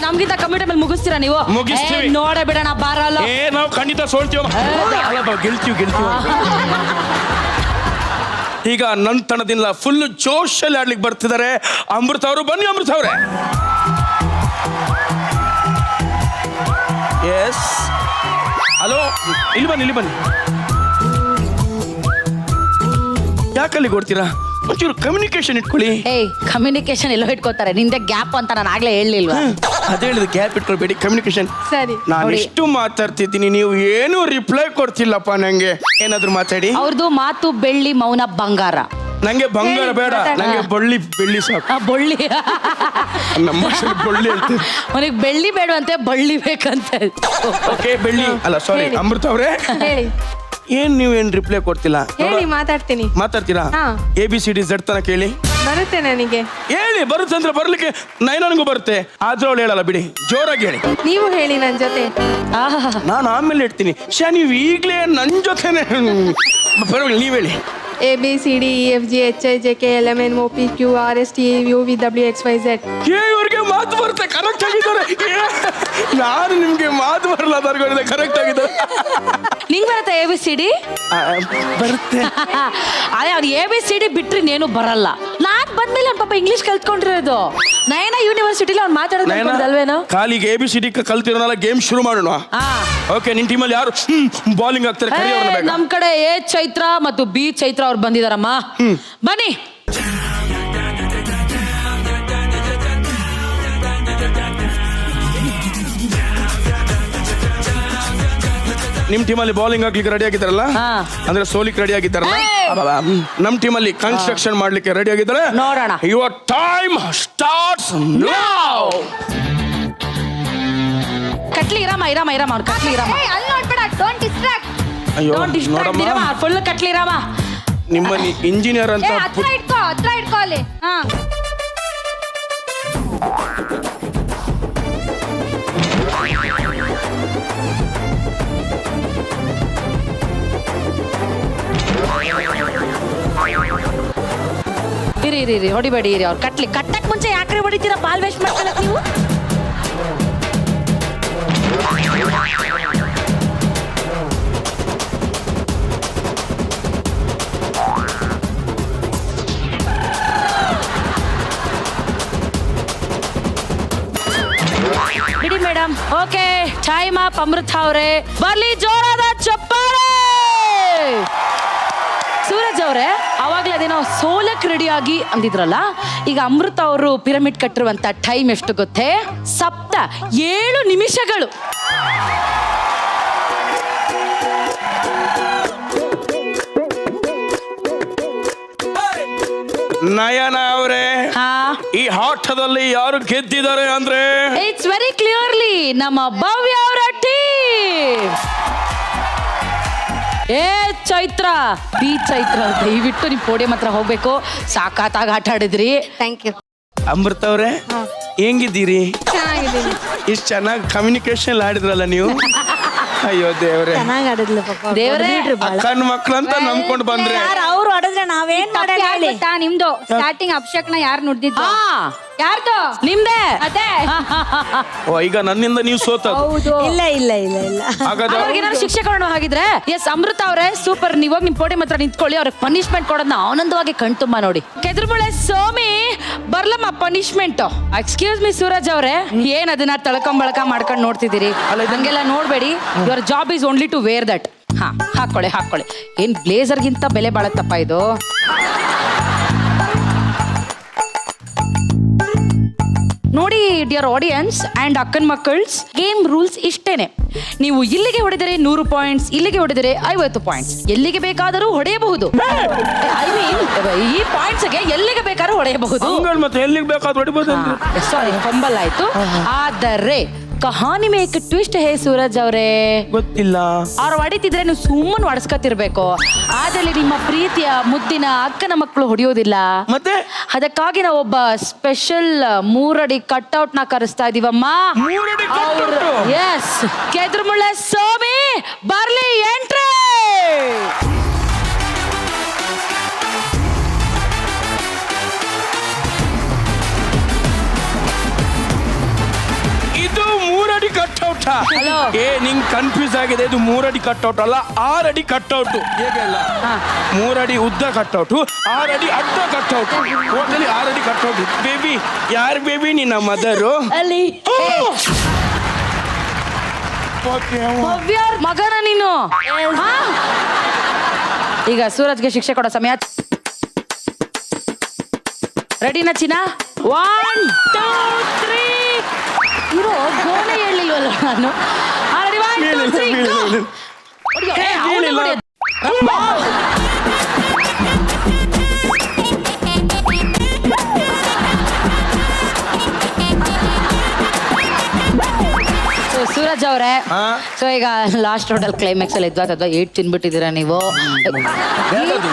ನಮ್ಗಿಂತ ಕಮ್ಮಿ ಟೈಮಲ್ಲಿ ಮುಗಿಸ್ತೀರಾ ನೀವು? ಮುಗಿಸ್ತೀವಿ. ನೋಡೇ ಬಿಡೋಣ, ಬಾರಲ್ಲ. ನಾವು ಖಂಡಿತ ಸೋಲ್ತೀವಿ, ಗೆಲ್ತೀವಿ. ಈಗ ನನ್ನ ತಂಡದಿಂದ ಫುಲ್ ಜೋಶಲ್ಲಿ ಆಡ್ಲಿಕ್ಕೆ ಬರ್ತಿದ್ದಾರೆ ಅಮೃತ ಅವರು. ಬನ್ನಿ ಅಮೃತ ಅವರೇ. ಎಸ್ ಹಲೋ, ಇಲ್ಲಿ ಬನ್ನಿ. ಯಾಕಲ್ಲಿ ಕೊಡ್ತೀರಾ? ಒಂಚೂರು ಕಮ್ಯುನಿಕೇಶನ್ ಇಟ್ಕೊಳ್ಳಿ. ಏಯ್, ಕಮ್ಯುನಿಕೇಶನ್ ಎಲ್ಲೋ ಇಟ್ಕೋತಾರೆ, ನಿಂದೆ ಗ್ಯಾಪ್ ಅಂತ ನಾನು ಆಗ್ಲೇ ಹೇಳಲಿಲ್ವಾ? ಅದೇ ಹೇಳಿದ, ಗ್ಯಾಪ್ ಇಟ್ಕೊಳ್ಬೇಡಿ, ಕಮ್ಯುನಿಕೇಶನ್. ಸರಿ. ನಾನು ಎಷ್ಟು ಮಾತಾಡ್ತಿದ್ದೀನಿ, ನೀವು ಏನು ರಿಪ್ಲೈ ಕೊಡ್ತಿಲ್ಲಪ್ಪ ನಂಗೆ. ಏನಾದ್ರು ಮಾತಾಡಿ. ಅವ್ರದ್ದು ಮಾತು ಬೆಳ್ಳಿ, ಮೌನ ಬಂಗಾರ. ನಂಗೆ ಬಂಗಾರ ಬೇಡ, ನಂಗೆ ಬೆಳ್ಳಿ ಸಾಕು. ಬಳ್ಳಿ ನಮ್ಮ ಬಳ್ಳಿ ಹೇಳ್ತೀವಿ. ಅವನಿಗೆ ಬೆಳ್ಳಿ ಬೇಡವಂತೆ, ಬಳ್ಳಿ ಬೇಕಂತೆ. ಓಕೆ, ಬೆಳ್ಳಿ ಅಲ್ಲ, ಸಾರಿ ಅಮೃತ ಅವರೇ. ಹೇಳಿ ನೀವೇನ್ ರಿಪ್ಲೈ ಕೊಡ್ತಿಲ್ಲ? ಹೇಳಿ, ಮಾತಾಡ್ತೀನಿ. ಮಾತಾಡ್ತೀರಾ? ABCD Z ತನಕ ಹೇಳಿ. ಬರುತ್ತೆ ನನಗೆ. ಹೇಳಿ, ಬರುತ್ತೆ ಅಂದ್ರೆ ಬರ್ಲಿಕ್ಕೆ ನನಗೂ ಬರುತ್ತೆ, ಆದ್ರೆ ಅವಳು ಹೇಳಲ್ಲ ಬಿಡಿ, ಜೋರಾಗಿ ಹೇಳಿ. ನೀವು ಹೇಳಿ ನನ್ನ ಜೊತೆ. ನಾನು ಆಮೇಲೆ ಹೇಳ್ತೀನಿ. ನೀವು ಈಗಲೇ ನನ್ನ ಜೊತೆನೆ ಪರವಾಗಿಲ್ಲ, ನೀವ್ ಹೇಳಿ. ABCDEFGHIJKLMNOPQRSTUVWXYZ. ಇವ್ರಿಗೆ ಮಾತು ಬರುತ್ತೆ, ಕರೆಕ್ಟ್ ಆಗಿದ್ದಾರೆ. ನಾನು ನಿಮ್ಗೆ ಮಾತು ಬರಲ್ಲ ಅದರ್ಗೊಂಡಿದೆ, ಕರೆಕ್ಟ್ ಆಗಿದ್ದಾರೆ. ನಿಂಗ್ ಬರುತ್ತೆ ABCD? ಬರುತ್ತೆ. ಅದೇ ಅವ್ನು ABCD ಬಿಟ್ರೆ ನೇನು ಬರಲ್ಲ. ನಾನ್ ಬಂದ್ಮೇಲೆ ಅವ್ನ ಪಾಪ ಇಂಗ್ಲಿಷ್ ಕಲ್ತ್ಕೊಂಡಿರೋದು. ನಯನ ಯೂನಿವರ್ಸಿಟಿಲಿ ಅವ್ನು ಮಾತಾಡೋದಲ್ವೇನೋ. ಕಾಲಿಗೆ ABCD ಕಲ್ತಿರೋನಲ್ಲ, ಗೇಮ್ ಶುರು ಮಾಡೋಣ. ಓಕೆ, ನಿನ್ ಟೀಮಲ್ಲಿ ಯಾರು ಬಾಲಿಂಗ್ ಆಗ್ತಾರೆ? ನಮ್ ಕಡೆ A ಚೈತ್ರ ಮತ್ತು B ಚೈತ್ರ ಅವ್ರು ಬಂದಿದಾರಮ್ಮ. ಬನ್ನಿ. ನಿಮ್ ಟೀಮಲ್ಲಿ ಬೌಲಿಂಗ್ ಹಾಕ್ಲಿಕ್ಕೆ ರೆಡಿ ಆಗಿದ್ದಾರಲ್ಲ, ಅಂದ್ರೆ ಸೋಲಿಕ್ಕೆ ರೆಡಿ ಆಗಿದ್ದಾರಲ್ಲ. ನಮ್ ಟೀಮಲ್ಲಿ ಕನ್ಸ್ಟ್ರಕ್ಷನ್ ಮಾಡ್ಲಿಕ್ಕೆ ರೆಡಿ ಆಗಿದ್ದಾರೆ. ನೋಡೋಣ. Your time starts now. ಕಟ್ಲಿ ಇರಮ್ಮ ಅವ್ರು ಕಟ್ಲಿ ಇರಮ್ಮ. ಅಲ್ಲಿ ನೋಡ್ಬೇಡ, ಡೋಂಟ್ ಡಿಸ್ಟ್ರಾಕ್ಟ್. ಅಯ್ಯೋ, ನೋಡಮ್ಮ, ಫುಲ್ ಕಟ್ಲಿ ಇರಮ್ಮ. ನಿಮ್ಮಲ್ಲಿ ಇಂಜಿನಿಯರ್ ಅಂತ ಹತ್ರ ಇಟ್ಕೋ ಅಲ್ಲಿ. ಇರಿ ಹೊಡಿಬೇಡಿ, ಇರಿ. ಅವ್ರು ಕಟ್ಟಕ್ ಮುಂಚೆ ಯಾಕ್ರೆ ಹೊಡಿತೀರಾ? ಬಾಲ್ ವೇಸ್ಟ್ ಮಾಡ್ಕೊಳಕ್ ನೀವು. ಬಿಡಿ madam. Okay, time up. Amrita ಅವರೇ ಬರ್ಲಿ, ಜೋರಾದ ಚಪ್ಪಾಳೆ. ಸೂರಜ್ ಅವರೇ, ಅವಾಗಲೇ ಅದೇನೋ ಸೋಲಕ್ ರೆಡಿಯಾಗಿ ಅಂದಿದ್ರಲ್ಲ, ಈಗ ಅಮೃತ ಅವರು ಪಿರಮಿಡ್ ಕಟ್ಟಿರುವಂತ ಟೈಮ್ ಎಷ್ಟು ಗೊತ್ತೇ? 7 ನಿಮಿಷಗಳು. ನಯನ ಅವರೇ, ಈ ಆಟದಲ್ಲಿ ಯಾರು ಗೆದ್ದಿದ್ದಾರೆ ಅಂದ್ರೆ ಇಟ್ಸ್ ವೆರಿ ಕ್ಲಿಯರ್ಲಿ ನಮ್ಮ ಭವ್ಯ ಅವರ ಟೀಮ್. ಚೈತ್ರ, B ಚೈತ್ರ, ದಯವಿಟ್ಟು ನೀವು ಪೋಡಿಯಂ ಹತ್ರ ಹೋಗ್ಬೇಕು. ಸಾಕಾತಾಗ ಆಟ ಆಡಿದ್ರಿ. Thank you. ಅಮೃತ ಅವರೇ, ಹೆಂಗಿದ್ದೀರಿ? ಚೆನ್ನಾಗಿದ್ದೀನಿ. ಇಷ್ಟು ಚೆನ್ನಾಗಿ ಕಮ್ಯುನಿಕೇಶನ್ ಆಡಿದ್ರಲ್ಲ ನೀವು. ಅಯ್ಯೋ ದೇವ್ರೆ, ಚೆನ್ನಾಗಿ ಆಡಿದ್ಲು ಪಾಪ. ದೇವ್ರೇ, ಅಕ್ಕನ ಮಕ್ಳಂತ ನಂಬ್ಕೊಂಡು ಬಂದ್ರೆ ಅವ್ರು ಆಡಿದ್ರೆ ನಾವೇನ್ ಮಾಡೋಣ ಹೇಳಿ. ನಿಮ್ದು ಸ್ಟಾರ್ಟಿಂಗ್ ಅಭಿಷೇಕ್ನ ಯಾರು ನುಡ್ದಿದ್ದು? ಯಾರ್ದು? ನಿಮ್ದೆ. ಅದೇ. ಓ, ಈಗ ನನ್ನಿಂದ ನೀವು ಸೋತದ್ದು. ಹೌದು. ಇಲ್ಲ ಹಾಗಾದ್ರೆ ಅವ್ರಿಗೆ ನಾನು ಶಿಕ್ಷೆ ಕೊಡೋಣ ಹಾಗಿದ್ರೆ. ಎಸ್, ಅಮೃತ ಅವರೇ ಸೂಪರ್. ನೀವಾಗ ನಿಮ್ ಪೋಡಿಯಂ ಹತ್ರ ನಿಂತ್ಕೊಳ್ಳಿ. ಅವ್ರಿಗೆ ಪನಿಷ್ಮೆಂಟ್ ಕೊಡೋದನ್ನ ಆನಂದವಾಗಿ ಕಣ್ತುಂಬ ನೋಡಿ. ಕೆದ್ರಮುಳೆ ಸೋಮಿ, ಬರ್ಲಮ್ಮ ಪನಿಷ್ಮೆಂಟ್. ಎಕ್ಸ್ಕ್ಯೂಸ್ ಮಿ ಸೂರಜ್ ಅವರೇ, ಏನ್ ಅದನ್ನ ತಳ್ಕೊಂಬಳಕ ಮಾಡ್ಕೊಂಡು ನೋಡ್ತಿದ್ದೀರಿ? ಹಂಗೆಲ್ಲ ನೋಡ್ಬೇಡಿ. Your job is only to wear that. ಹಾಕೊಳ್ಳಿ. ಏನ್ ಬ್ಲೇಸರ್ಗಿಂತ ಬೆಲೆ ಬಾಳತ್ತಪ್ಪ ಇದು. ನೋಡಿ ಡಿಯರ್ ಆಡಿಯನ್ಸ್ ಅಂಡ್ ಅಕ್ಕನ್ ಮಕ್ಕಳ್ಸ್, ಗೇಮ್ ರೂಲ್ಸ್ ಇಷ್ಟೇನೆ. ನೀವು ಇಲ್ಲಿಗೆ ಹೊಡೆದರೆ 100 ಪಾಯಿಂಟ್ಸ್, ಇಲ್ಲಿಗೆ ಹೊಡೆದರೆ 50 ಪಾಯಿಂಟ್ಸ್. ಎಲ್ಲಿಗೆ ಬೇಕಾದರೂ ಹೊಡೆಯಬಹುದು. ಐ ಮೀನ್, ಈ ಪಾಯಿಂಟ್ಸ್ಗೆ ಎಲ್ಲಿಗೆ ಬೇಕಾದ್ರೂ ಹೊಡೆಯಬಹುದು. ಮತ್ತೆ ಎಲ್ಲಿಗೆ ಬೇಕಾದ್ರೂ ಹೊಡಿಬಹುದು. ಸಾರಿ, ಫಂಬಲ್ ಆಯ್ತು. ಆದರೆ ಕಹಾನಿ ಮೇ ಏಕ್ ಟ್ವಿಸ್ಟ್ ಹೇ ಸೂರಜ್ ಅವರೇ. ಗೊತ್ತಿಲ್ಲ. ಅವ್ರು ಹೊಡಿತಿದ್ರೆ ನೀವು ಸುಮ್ಮನೆ ಹೊಡೆಸ್ಕೊತಿರ್ಬೇಕು. ಆದಲ್ಲಿ ನಿಮ್ಮ ಪ್ರೀತಿಯ ಮುದ್ದಿನ ಅಕ್ಕನ ಮಕ್ಕಳು ಹೊಡೆಯೋದಿಲ್ಲ. ಮತ್ತೆ ಅದಕ್ಕಾಗಿ ನಾವು ಒಬ್ಬ ಸ್ಪೆಷಲ್ 3 ಅಡಿ ಕಟ್ಔಟ್ ನ ಕರೆಸ್ತಾ ಇದೀವಮ್ಮ. ಎಸ್, ಕೆದ್ರಮುಳೆ ಸೋಮಿ ಬರ್ಲಿ, ಎಂಟ್ರಿ. ಇದು 3 ಅಡಿ ಕಟ್ಔಟ್. ನಿಂಗೆ ಕನ್ಫ್ಯೂಸ್ ಆಗಿದೆ. ಇದು 3 ಅಡಿ ಕಟ್ಔಟ್ ಅಲ್ಲ, 6 ಅಡಿ ಕಟ್ಔಟ್. ಹೇಗೆ ಅಲ್ಲ, 3 ಅಡಿ ಉದ್ದ ಕಟ್ಔಟ್, 6 ಅಡಿ ಅಡ್ಡ ಕಟ್ಔಟ್. ಟೋಟಲಿ 6 ಅಡಿ ಕಟ್ಔಟ್. ಬೇಬಿ, ಯಾರು ಬೇಬಿ? ನಿನ್ನ ಮದರು. ಅಲ್ಲಿ ಭವ್ಯ ಅವ್ರ ಮಗನ ನೀನು ಹಾ? ಈಗ ಸೂರಜ್ಗೆ ಶಿಕ್ಷೆ ಕೊಡೋ ಸಮಯ. ರೆಡಿನಾ ಚಿನ್ನ? 1 2 3 ಇರೋ ಗೋಣೆ ಹೇಳಿಲ್ವಲ್ಲ ನಾನು. Ready, 1 2 3 go. ಹೊಡಿಯೋ, ಅವ್ನು ಹೊಡಿಯೋ. ಸೂರಜ್ ಅವರೇ, ಸೊ ಈಗ ಲಾಸ್ಟ್ ರೌಂಡಲ್ಲಿ ಕ್ಲೈಮ್ಯಾಕ್ಸ್ ಅಲ್ಲಿ ಇದ್ವಾ ಅಥವಾ 8 ತಿನ್ಬಿಟ್ಟಿದ್ದೀರಾ ನೀವು.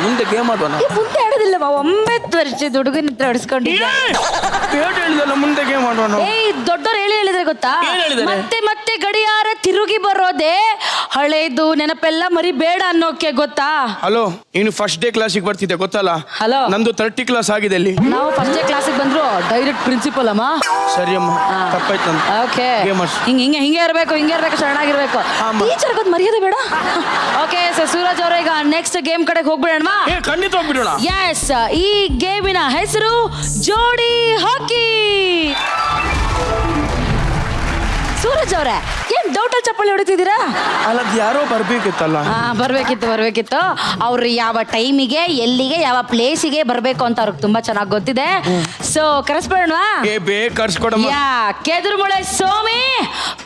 ಮುಂದೆ ಗೇಮ್ ಆಡೋಣ. ಮುಂದೆ ಆಡೋದಿಲ್ಲ, 9 ವರ್ಷದ ಹುಡುಗನ ಹತ್ರ ಹೊಡಿಸ್ಕೊಂಡಿದ್ದೆ. ಮುಂದೆ ಗೇಮ್ ಆಡೋಣ. ದೊಡ್ಡವ್ರು ಹೇಳಿದ್ರೆ ಗೊತ್ತಾ, ಏನ್ ಹೇಳಿದಾರೆ? ಮತ್ತೆ ಮತ್ತೆ ಗಡಿಯಾರ ತಿರುಗಿ ಬರೋದೆ ಹಳೇದು ನೆನಪೆಲ್ಲ ಮರಿಬೇಡ ಅನ್ನೋಕೆ ಗೊತ್ತಾ. ಹಲೋ, ಇನ್ನು ಫಸ್ಟ್ ಡೇ ಕ್ಲಾಸಿಗೆ ಬರ್ತಿದ್ದೆ ಗೊತ್ತಲ್ಲ. ಹಲೋ, ನಂದು 30 ಕ್ಲಾಸ್ ಆಗಿದೆ ಇಲ್ಲಿ. ನಾವು ಫಸ್ಟ್ ಡೇ ಕ್ಲಾಸಿಗೆ ಬಂದ್ರು ಡೈರೆಕ್ಟ್ ಪ್ರಿನ್ಸಿಪಲ್ ಅಮ್ಮ. ಸರಿ ಅಮ್ಮ, ತಪ್ಪಾಯ್ತು ನಂದು. Okay, Gamers. ಹಿಂಗೆ ಇರಬೇಕು, ಶರಣಾಗಿರ್ಬೇಕು. ಟೀಚರ್ ಗೊತ್ತು ಮರ್ಯಾದೆ ಬೇಡ. ಓಕೆ, ಸೊ ಸೂರಜ್ ಅವರು ಈಗ ನೆಕ್ಸ್ಟ್ ಗೇಮ್ ಕಡೆಗೆ ಹೋಗ್ಬಿಡೋಣ. ಖಂಡಿತ ಹೋಗ್ಬಿಡೋಣ. ಎಸ್, ಈ ಗೇಮಿನ ಹೆಸರು ಜೋಡಿ ಹಾಕಿ. ಸೂರಜ್ ಅವರೇ, ಏನ್ ಡೌಟಲ್ಲಿ ಚಪ್ಪಲಿ ಹೊಡಿತಿದ್ದೀರಾ? ಅಲ್ಲ, ಯಾರೋ ಬರ್ಬೇಕಿತ್ತಲ್ಲ. ಬರ್ಬೇಕಿತ್ತು. ಅವ್ರು ಯಾವ ಟೈಮಿಗೆ, ಎಲ್ಲಿಗೆ, ಯಾವ ಪ್ಲೇಸಿಗೆ ಬರ್ಬೇಕು ಅಂತ ಅವ್ರಿಗೆ ತುಂಬಾ ಚೆನ್ನಾಗಿ ಗೊತ್ತಿದೆ. ಸೊ ಕರೆಸ್ಬಿಡೋಣ. ಕರ್ಸ್ಕೊಡಮ್ಮ. ಯಾ, ಕೆದುರುಮಳೆ ಸೋಮಿ,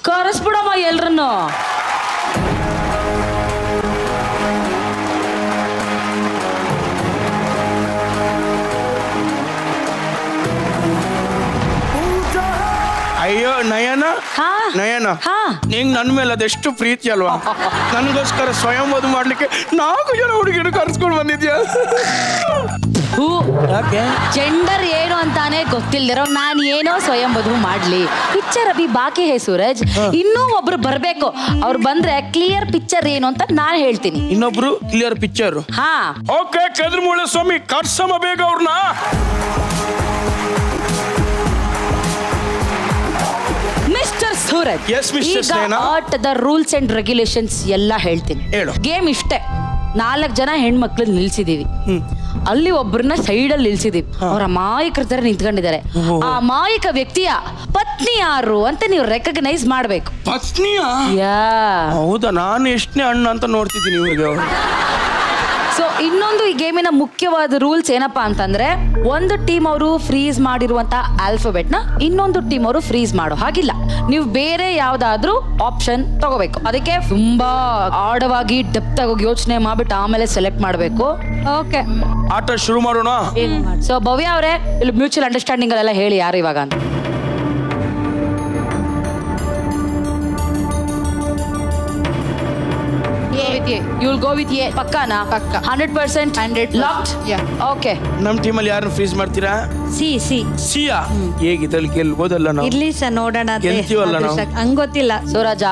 ಕರೆಸ್ಬಿಡಮ್ಮ ಎಲ್ರನ್ನು. ಅಯ್ಯೋ ನಯನ, ಹಾ? ನಯನ, ಹಾ? ನಿಂಗ್ ನನ್ ಮೇಲೆ ಅದೆಷ್ಟು ಪ್ರೀತಿ ಅಲ್ವಾ. ನನಗೋಸ್ಕರ ಸ್ವಯಂ ವಧು ಮಾಡ್ಲಿಕ್ಕೆ 4 ಜನ ಹುಡುಗಿರು ಕರ್ಸ್ಕೊಂಡು ಬಂದಿದ್ಯಾ. ಯಾಕೆ? ಜೆಂಡರ್ ಏನು ಅಂತಾನೆ ಗೊತ್ತಿಲ್ದಿರೋ ನಾನು ಏನೋ ಸ್ವಯಂ ವಧು ಮಾಡ್ಲಿ. ಪಿಕ್ಚರ್ ಅಭಿ ಬಾಕಿ ಹೇ ಸೂರಜ್, ಇನ್ನೂ ಒಬ್ರು ಬರ್ಬೇಕು. ಅವ್ರು ಬಂದ್ರೆ ಕ್ಲಿಯರ್ ಪಿಕ್ಚರ್ ಏನು ಅಂತ ನಾನು ಹೇಳ್ತೀನಿ. ಇನ್ನೊಬ್ರು ಕ್ಲಿಯರ್ ಪಿಕ್ಚರ್. ಹಾ, ಓಕೆ, ಕೆದ್ರಮೂಳೆ ಸ್ವಾಮಿ ಕರ್ಸಮ್ಮ ಬೇಗ ಅವ್ರನ್ನ. Mister Suraj, Yes, Mr. Sena. ಆಟದ ರೂಲ್ಸ್ ಅಂಡ್ ರೆಗ್ಯುಲೇಷನ್ಸ್ ಎಲ್ಲ ಹೇಳ್ತೀನಿ. ಹೇಳು. ಗೇಮ್ ಇಷ್ಟೇ, 4 ಜನ ಹೆಣ್ಮಕ್ಳು ನಿಲ್ಸಿದೀವಿ. ಅಲ್ಲಿ ಒಬ್ಬರನ್ನ ಸೈಡ್ ಅಲ್ಲಿ ನಿಲ್ಸಿದೀವಿ. ಅವ್ರ ಅಮಾಯಕರ ತರ ನಿಂತ್ಕೊಂಡಿದ್ದಾರೆ. ಆ ಅಮಾಯಕ ವ್ಯಕ್ತಿಯ ಪತ್ನಿ ಯಾರು ಅಂತ ನೀವು ರೆಕಗ್ನೈಸ್ ಮಾಡ್ಬೇಕು. ಪತ್ನಿಯಾ? ಯಾ, ಹೌದಾ? ನಾನು ಎಷ್ಟನೇ ಹಣ್ಣು ಅಂತ ನೋಡ್ತಿದ್ದೀನಿ ಇವ್ರಿಗೆ. ಸೊ ಇನ್ನೊಂದು ಈ ಗೇಮಿನ ಮುಖ್ಯವಾದ ರೂಲ್ಸ್ ಏನಪ್ಪಾ ಅಂತಂದ್ರೆ, ಒಂದು ಟೀಮ್ ಅವರು ಫ್ರೀಸ್ ಮಾಡಿರುವಂತ ಆಲ್ಫಾಬೆಟ್ ನ ಇನ್ನೊಂದು ಟೀಮ್ ಅವರು ಫ್ರೀಸ್ ಮಾಡೋ ಹಾಗಿಲ್ಲ. ನೀವು ಬೇರೆ ಯಾವ್ದಾದ್ರು ಆಪ್ಷನ್ ತಗೋಬೇಕು. ಅದಕ್ಕೆ ತುಂಬಾ ಆಳವಾಗಿ ಡೆಪ್ತ್ ಆಗಿ ಯೋಚನೆ ಮಾಡ್ಬಿಟ್ಟು ಆಮೇಲೆ ಸೆಲೆಕ್ಟ್ ಮಾಡಬೇಕು. ಓಕೆ, ಆಟ ಶುರು ಮಾಡೋಣ. ಸೊ ಭವ್ಯ ಅವರೇ, ಇಲ್ಲಿ ಮ್ಯೂಚುವಲ್ ಅಂಡರ್ಸ್ಟ್ಯಾಂಡಿಂಗ್ ಅಲ್ಲೆಲ್ಲ ಹೇಳಿ ಯಾರು ಇವಾಗ ಅಂತ. You'll go with A. ಪಕ್ಕಾನಾ? ಪಕ್ಕ. 100%? 100%. Locked? Yeah. Okay. ನಮ್ ಟೀಮಲ್ಲಿ ಯಾರನ್ನ ಫ್ರೀಸ್ ಮಾಡ್ತೀರಾ? ಸಿ ಸಿಯಾ? ಹೇಗಿದ್ದಲ್ಲಿ ಗೆಲ್ಬೋದಲ್ಲ ನಾವು? ಇರ್ಲಿ ಸರ್, ನೋಡೋಣ. ಗೆಲ್ತೀವಲ್ಲ ನಾವು? ಹಂಗ್ ಗೊತ್ತಿಲ್ಲ. ಸೂರಜ,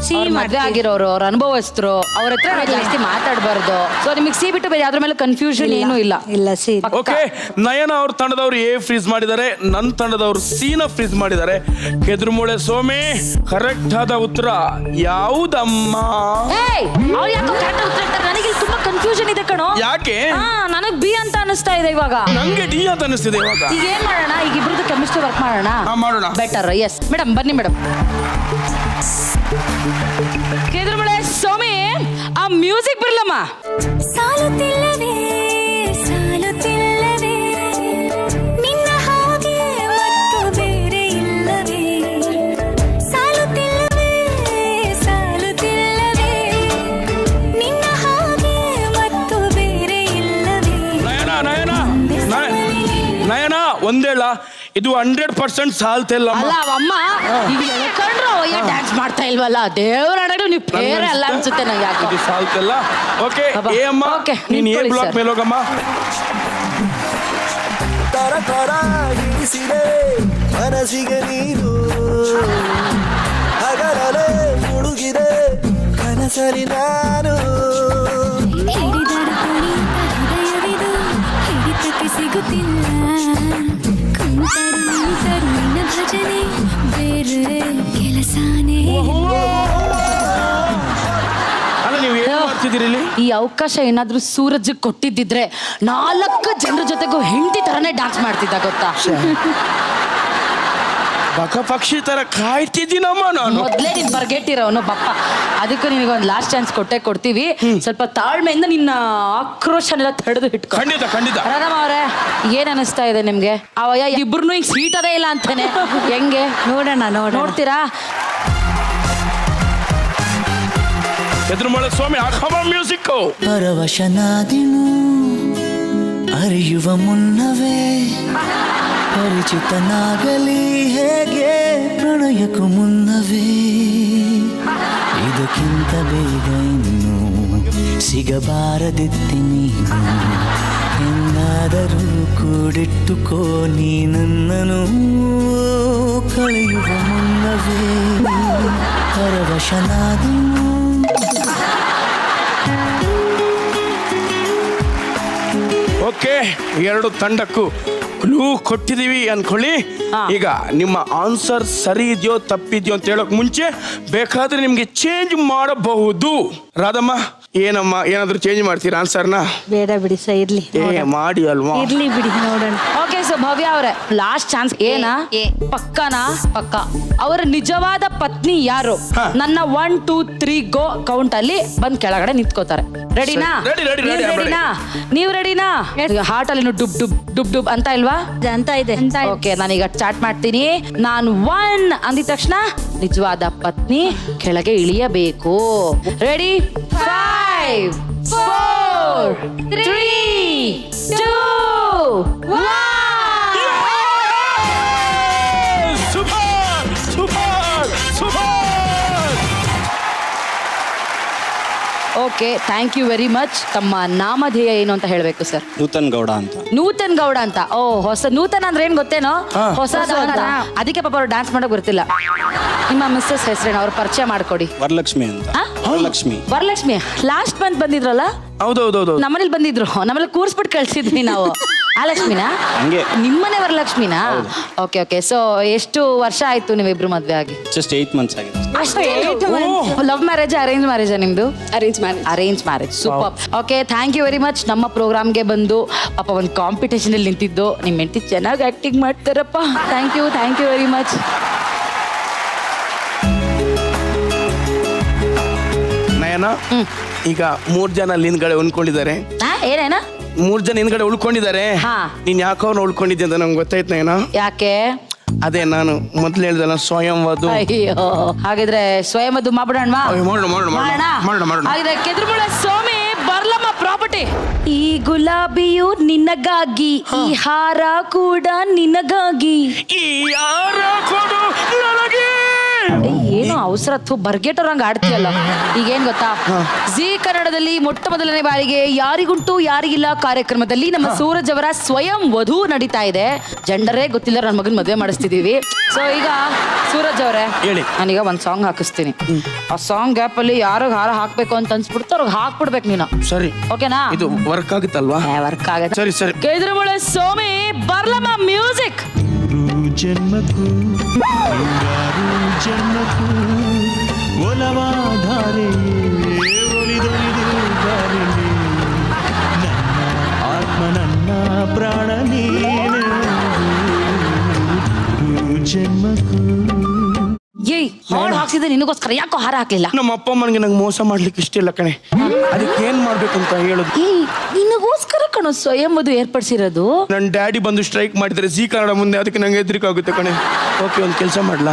ಸಿ ಮದ್ವೆ ಮಾಡ್ತೀವಿ. ಆಗಿರೋರು, ಅವ್ರ ಅನುಭವಸ್ಥರು, ಅವ್ರ ಹತ್ರ ನಾವು ಜಾಸ್ತಿ ಮಾತಾಡಬಾರ್ದು. ಸೊ ನಿಮಗೆ ಸಿ ಬಿಟ್ಟು ಬೇರೆ ಯಾವ್ದ್ರ ಮೇಲೆ ಕನ್ಫ್ಯೂಷನ್ ಏನೂ ಇಲ್ಲ. ಇಲ್ಲ, ಸಿ. ಓಕೆ, ನಯನ ಅವ್ರ ತಂಡದವ್ರು ಎ ಫ್ರೀಸ್ ಮಾಡಿದ್ದಾರೆ, ನನ್ನ ತಂಡದವ್ರು ಸಿನ ಫ್ರೀಸ್ ಮಾಡಿದ್ದಾರೆ. ಕೆದ್ರಮೂಳೆ ಸೋಮಿ, ಕರೆಕ್ಟ್ ಆದ ಉತ್ತರ ಯಾವುದಮ್ಮ? ಅವ್ರು ಯಾಕೋ ಕರೆಕ್ಟ್ ಉತ್ತರ ಹೇಳ್ತಾರೆ, ನನಗೆ ಇಲ್ಲಿ ತುಂಬಾ ಕನ್ಫ್ಯೂಷನ್ ಇದೆ ಕಣೋ. ಯಾಕೆ? ನನಗ್ ಬಿ ಅಂತ ಅನಿಸ್ತಾ ಇದೆ ಇವಾಗ. ನಂಗೆ ಡಿ ಅಂತ ಅನಿಸ್ತಿದೆ ಇವಾಗ. ಈಗ ಏನ್ ಮಾಡೋಣ? ಈಗ ಇಬ್ರದ್ದು ಕೆಮಿಸ್ಟ್ರಿ ವರ್ಕ್ ಮಾಡೋಣ. ಮಾಡೋಣ. ಬೆಟರ್. ಎಸ್ ಮೇಡಮ್, ಬನ್ನಿ ಮೇಡಮ್. ಕೆದ್ರಮಳೆ ಸೋಮಿ, ಆ ಮ್ಯೂಸಿಕ್ ಬಿಡ್ಲಮ್ಮ. ಸಾಲುತ್ತಿಲ್ಲವೇ ಸಾಲುತ್ತಿಲ್ಲವೇ ನಿನ್ನ ಹಾಗೆ ಮತ್ತು ಬೇರೆ ಇಲ್ಲವೇ. ಸಾಲುತ್ತಿಲ್ಲವೇ ಸಾಲುತ್ತಿಲ್ಲವೇ ನಿನ್ನ ಹಾಗೆ ಮತ್ತು ಬೇರೆ ಇಲ್ಲವೇ. ನಯನ ಒಂದೇಳ, ಇದು 100% ಸಾಲ್ತಿಲ್ಲ. ಅಲ್ಲ ಅವಮ್ಮ ಈಗ ಎಳ್ಕೊಂಡ್ರು ಡ್ಯಾನ್ಸ್ ಮಾಡ್ತಾ ಇಲ್ವಲ್ಲ. ದೇವ್ರ ಅಡಗು ನೀವು ಬೇರೆ ಅಲ್ಲ ಅನ್ಸುತ್ತೆ ನಂಗೆ. ಯಾಕೆ ಇದು ಸಾಲ್ತಿಲ್ಲ. ಓಕೆ, ಬಾಬಾ. ಏ ಅಮ್ಮ, Okay, ನೀನ್ ಏ ನಿಂತ್ಕೊಳ್ಳಿ ಬ್ಲಾಕ್ ಸರ್. ಮೇಲೆ ಹೋಗಮ್ಮ. ತರ ತರ ಹಿಡಿಸಿದೆ ಮನಸ್ಸಿಗೆ ನೀನು, ಹಗಲೇ ಮುಳುಗಿದೆ ಕನಸಲಿ ನಾನು. ಹಿಡಿದರ ಕುಣಿತ ಹೃದಯವಿದು ಹಿಡಿತಕ್ಕೆ ಸಿಗುತ್ತಿಲ್ಲ. ಕುಂತರು ನಿಂತರು ನಿನ್ನ ಭಜನೆ ಬೇರೆ ಕೆಲಸನೇ. ಅಲ್ಲ, ನೀವು ಏನ್ ಮಾಡ್ತಿದ್ದೀರಿ ಇಲ್ಲಿ? ಈ ಅವಕಾಶ ಏನಾದ್ರೂ ಸೂರಜ್ ಕೊಟ್ಟಿದ್ದಿದ್ರೆ 4 ಜನರ ಜೊತೆಗೂ ಹೆಂಡತಿ ತರನೇ ಡ್ಯಾನ್ಸ್ ಮಾಡ್ತಿದ್ದ ಗೊತ್ತಾ. ಬಕ ಪಕ್ಷಿ ತರ ಕಾಯ್ತಿದ್ದೀನಮ್ಮ ನಾನು. ಮೊದ್ಲೇ ನೀನ್ ಬರ್ಗೆಟ್ಟಿರೋನು ಬಪ್ಪ. ಅದಕ್ಕೂ ನಿನಗೊಂದು ಲಾಸ್ಟ್ ಚಾನ್ಸ್ ಕೊಡ್ತೀವಿ. ಸ್ವಲ್ಪ ತಾಳ್ಮೆಯಿಂದ ನಿನ್ನ ಆಕ್ರೋಶನೆಲ್ಲ ತಡೆದು ಇಟ್ಕೊ. ಖಂಡಿತ ಖಂಡಿತ. ರಾಧಮ್ಮ ಅವರೇ, ಏನ್ ಅನಿಸ್ತಾ ಇದೆ ನಿಮ್ಗೆ? ಅವಯ್ಯ ಇಬ್ರು ಈಗ ಸ್ವೀಟ್ ಅದೇ ಇಲ್ಲ ಅಂತಾನೆ. ಹೆಂಗೆ ನೋಡೋಣ ನೋಡ್ತೀರಾ? ಎದುರುಮಳ ಸ್ವಾಮಿ ಹಾಕಮ್ಮ ಮ್ಯೂಸಿಕ್. ಪರವಶನಾದಿನು ಅರಿಯುವ ಮುನ್ನವೇ ಪರಿಚಿತನಾಗಲಿ ಹೇಗೆ ಪ್ರಣಯಕ್ಕೂ ಮುನ್ನವೇ ಇದಕ್ಕಿಂತ ಬೇಗ ಇನ್ನು ಸಿಗಬಾರದಿತ್ತಿ ನೀನು ಎನ್ನಾದರೂ ಕೂಡಿಟ್ಟುಕೋ ನೀ ನನ್ನನು ಕಳೆಯುವ ಮುನ್ನವೇ ಪರವಶನಾದಿನು. ಓಕೆ, ಎರಡು ತಂಡಕ್ಕೂ ಕ್ಲೂ ಕೊಟ್ಟಿದೀವಿ ಅನ್ಕೊಳ್ಳಿ. ಈಗ ನಿಮ್ಮ ಆನ್ಸರ್ ಸರಿ ಇದೆಯೋ ತಪ್ಪಿದ್ಯೋ ಅಂತ ಹೇಳೋಕ್ ಮುಂಚೆ ಬೇಕಾದ್ರೆ ನಿಮ್ಗೆ ಚೇಂಜ್ ಮಾಡಬಹುದು. ರಾಧಮ್ಮ, ಏನಮ್ಮ ಏನಾದ್ರು ಚೇಂಜ್ ಮಾಡ್ತೀರಾ ಆನ್ಸರ್ನ? ಬೇಡ ಬಿಡಿ ಸರ್, ಇರ್ಲಿ ಮಾಡಿ ಅಲ್ವಾ? ಇರ್ಲಿ ಬಿಡಿ ನೋಡೋಣ. ಓಕೆ, ಸೊ ಭವ್ಯ ಅವರೇ, ಲಾಸ್ಟ್ ಚಾನ್ಸ್. ಏನ ಪಕ್ಕನಾ? ಪಕ್ಕ. ಅವರ ನಿಜವಾದ ಪತ್ನಿ ಯಾರು? ನನ್ನ 1 2 3 ಗೋ ಕೌಂಟ್ ಅಲ್ಲಿ ಬಂದ್ ಕೆಳಗಡೆ ನಿಂತ್ಕೋತಾರೆ. ರೆಡಿನಾ? ನೀವು ರೆಡಿನಾ? ಹಾರ್ಟ್ ಅಲ್ಲಿ ಡುಬ್ ಡುಬ್ ಡುಬ್ ಡುಬ್ ಅಂತ ಇಲ್ವಾ? ಅಂತ ಇದೆ. ಓಕೆ, ನಾನೀಗ ಸ್ಟಾರ್ಟ್ ಮಾಡ್ತೀನಿ. ನಾನು 1 ಅಂದಿದ ತಕ್ಷಣ ನಿಜವಾದ ಪತ್ನಿ ಕೆಳಗೆ ಇಳಿಯಬೇಕು. ರೆಡಿ? 5 4 3 2 1. Super super super. Okay, thank you very much. ತಮ್ಮ ನಾಮಧೇಯ ಏನು ಅಂತ ಹೇಳಬೇಕು ಸರ್? ನೂತನ್ ಗೌಡ ಅಂತ. ನೂತನ್ ಗೌಡ ಅಂತ. ಓ, ಹೊಸ ನೂತನ್ ಅಂದ್ರೆ ಏನ್ ಗೊತ್ತೇನೋ? ಹೊಸದು ಅಂತ. ಅದಕ್ಕೆ ಪಾಪ ಅವ್ರು ಡ್ಯಾನ್ಸ್ ಮಾಡಕ್ ಗೊತ್ತಿಲ್ಲ. ನಿಮ್ಮ ಮಿಸ್ಸಸ್ ಹೆಸರೇನು? ಅವ್ರ ಪರಿಚಯ ಮಾಡ್ಕೊಡಿ. ವರಲಕ್ಷ್ಮಿ ಅಂತ. ವರಲಕ್ಷ್ಮಿ. ವರಲಕ್ಷ್ಮಿ ಲಾಸ್ಟ್ ಮಂತ್ ಬಂದಿದ್ರಲ್ಲ? ಹೌದೌದೌದು, ನಮ್ಮನೇಲಿ ಬಂದಿದ್ರು. ನಮ್ಮಲ್ಲಿ ಕೂರ್ಸ್ಬಿಟ್ಟು ಕಳ್ಸಿದ್ವಿ ನಾವು. ಆ ಲಕ್ಷ್ಮಿನಾ? ಹಂಗೆ. ನಿಮ್ಮನೆ ವರಲಕ್ಷ್ಮಿನಾ? Okay okay. ಸೊ ಎಷ್ಟು ವರ್ಷ ಆಯ್ತು ನೀವಿಬ್ರು ಮದ್ವೆ ಆಗಿ? ಜಸ್ಟ್ 8 months ಆಗಿದೆ. ಲವ್ ಮ್ಯಾರೇಜ್ ಅರೇಂಜ್ ಮ್ಯಾರೇಜಾ ನಿಮ್ದು? Arrange marriage. Super. Okay, thank you very much. ನಮ್ಮ ಪ್ರೋಗ್ರಾಮ್ಗೆ ಬಂದು ಪಾಪ ಒಂದು ಕಾಂಪಿಟೇಷನ್ ಅಲ್ಲಿ ನಿಂತಿದ್ದು. ನಿಮ್ಮ ಹೆಂಡತಿ ಚೆನ್ನಾಗಿ ಆಕ್ಟಿಂಗ್ ಮಾಡ್ತಾರಪ್ಪ. Thank you very much. Nayana, ಈಗ 3 ಜನ ಅಲ್ಲಿ ಹಿಂದ್ಗಡೆ ಉಳ್ಕೊಂಡಿದ್ದಾರೆ. ಏನೇನ? 3 ಜನ ಹಿಂದ್ಗಡೆ ಉಳ್ಕೊಂಡಿದ್ದಾರೆ. ನೀನ್ ಯಾಕೋ ಅವ್ರನ್ನ ಉಳ್ಕೊಂಡಿದ್ದೆ ಅಂತ ನಂಗೆ ಗೊತ್ತಾಯ್ತು ನಯನ. ಯಾಕೆ? ಅದೇ ನಾನು ಮೊದ್ಲು ಹೇಳ್ದಲ್ಲ, ಸ್ವಯಂ ವಧು. ಅಯ್ಯೋ, ಹಾಗಿದ್ರೆ ಸ್ವಯಂ ವಧು ಮಾಡ್ಬಿಡೋಣ. ಹಾಗಿದ್ರೆ ಕೆದ್ರಮುಳ ಸ್ವಾಮಿ ಬರ್ಲಮ್ಮ ಪ್ರಾಪರ್ಟಿ. ಈ ಗುಲಾಬಿಯು ನಿನಗಾಗಿ, ಈ ಹಾರ ಕೂಡ ನಿನಗಾಗಿ, ಈ ಯಾರ ಕೊಡು ನನಗೆ. ಏನೋ ಅವಸರ ಬರ್ಗೆಟೋರಂಗ ಆಡ್ತೀಯಲ್ಲ. ಈಗೇನ್ ಗೊತ್ತಾ, ಜಿ ಕನ್ನಡದಲ್ಲಿ ಮೊಟ್ಟ ಮೊದಲನೇ ಬಾರಿಗೆ ಯಾರಿಗುಂಟು ಯಾರಿಗಿಲ್ಲ ಕಾರ್ಯಕ್ರಮದಲ್ಲಿ ನಮ್ಮ ಸೂರಜ್ ಅವರ ಸ್ವಯಂ ವಧು ನಡೀತಾ ಇದೆ. ಜೆಂಡರೇ ಗೊತ್ತಿಲ್ಲ, ನನ್ನ ಮಗನ್ ಮದುವೆ ಮಾಡಿಸ್ತಿದೀವಿ. ಸೊ ಈಗ ಸೂರಜ್ ಅವರೇ, ನಾನೀಗ ಒಂದ್ ಸಾಂಗ್ ಹಾಕಿಸ್ತೀನಿ. ಆ ಸಾಂಗ್ ಗ್ಯಾಪ್ ಅಲ್ಲಿ ಯಾರಿಗ ಹಾರ ಹಾಕ್ಬೇಕು ಅಂತ ಅನ್ಸ್ಬಿಡ್ತು, ಅವ್ರಿಗೆ ಹಾಕ್ಬಿಡ್ಬೇಕು ನೀನು. ಸರಿ, ಓಕೆನಾ? ಇದು ವರ್ಕ್ ಆಗುತ್ತಲ್ವಾ? ವರ್ಕ್ ಆಗುತ್ತೆ. ಸರಿ ಸರಿ. ಕೆದ್ರಮುಳ ಸ್ವಾಮಿ ಬರ್ಲಮ್ಮ ಮ್ಯೂಸಿಕ್. ಜನ್ಮಕ್ಕೂ ಜನ್ಮಕ್ಕೂ ಒಲವಾಧಾರೆ ಒಲಿದೊಲಿದು ಬಾರಿಲಿ ನನ್ನ ಆತ್ಮ ನನ್ನ ಪ್ರಾಣ ನೀನು ಜನ್ಮಕ್ಕೂ. ಏಯ್, ಹಾಡು ಹಾಕ್ಸಿದ್ರೆ ನಿನಗೋಸ್ಕರ ಯಾಕೋ ಹಾರ ಹಾಕ್ಲಿಲ್ಲ? ನಮ್ಮ ಅಪ್ಪ ಅಮ್ಮನಿಗೆ ನಂಗೆ ಮೋಸ ಮಾಡ್ಲಿಕ್ಕೆ ಇಷ್ಟ ಇಲ್ಲ ಕಣೆ. ಅದಕ್ಕೆ ಏನ್ ಮಾಡ್ಬೇಕು ಅಂತ ಹೇಳುದು. ಏಯ್, ನಿನಗೋಸ್ಕರ ಕಣೋ ಸ್ವಯಂ ವಧು ಏರ್ಪಡಿಸಿರೋದು. ನನ್ನ ಡ್ಯಾಡಿ ಬಂದು ಸ್ಟ್ರೈಕ್ ಮಾಡಿದ್ರೆ ಜಿ ಕನ್ನಡ ಮುಂದೆ, ಅದಕ್ಕೆ ನಂಗೆ ಹೆದರಿಕೆ ಆಗುತ್ತೆ ಕಣೆ. ಓಕೆ, ಒಂದ್ ಕೆಲಸ ಮಾಡ್ಲಾ?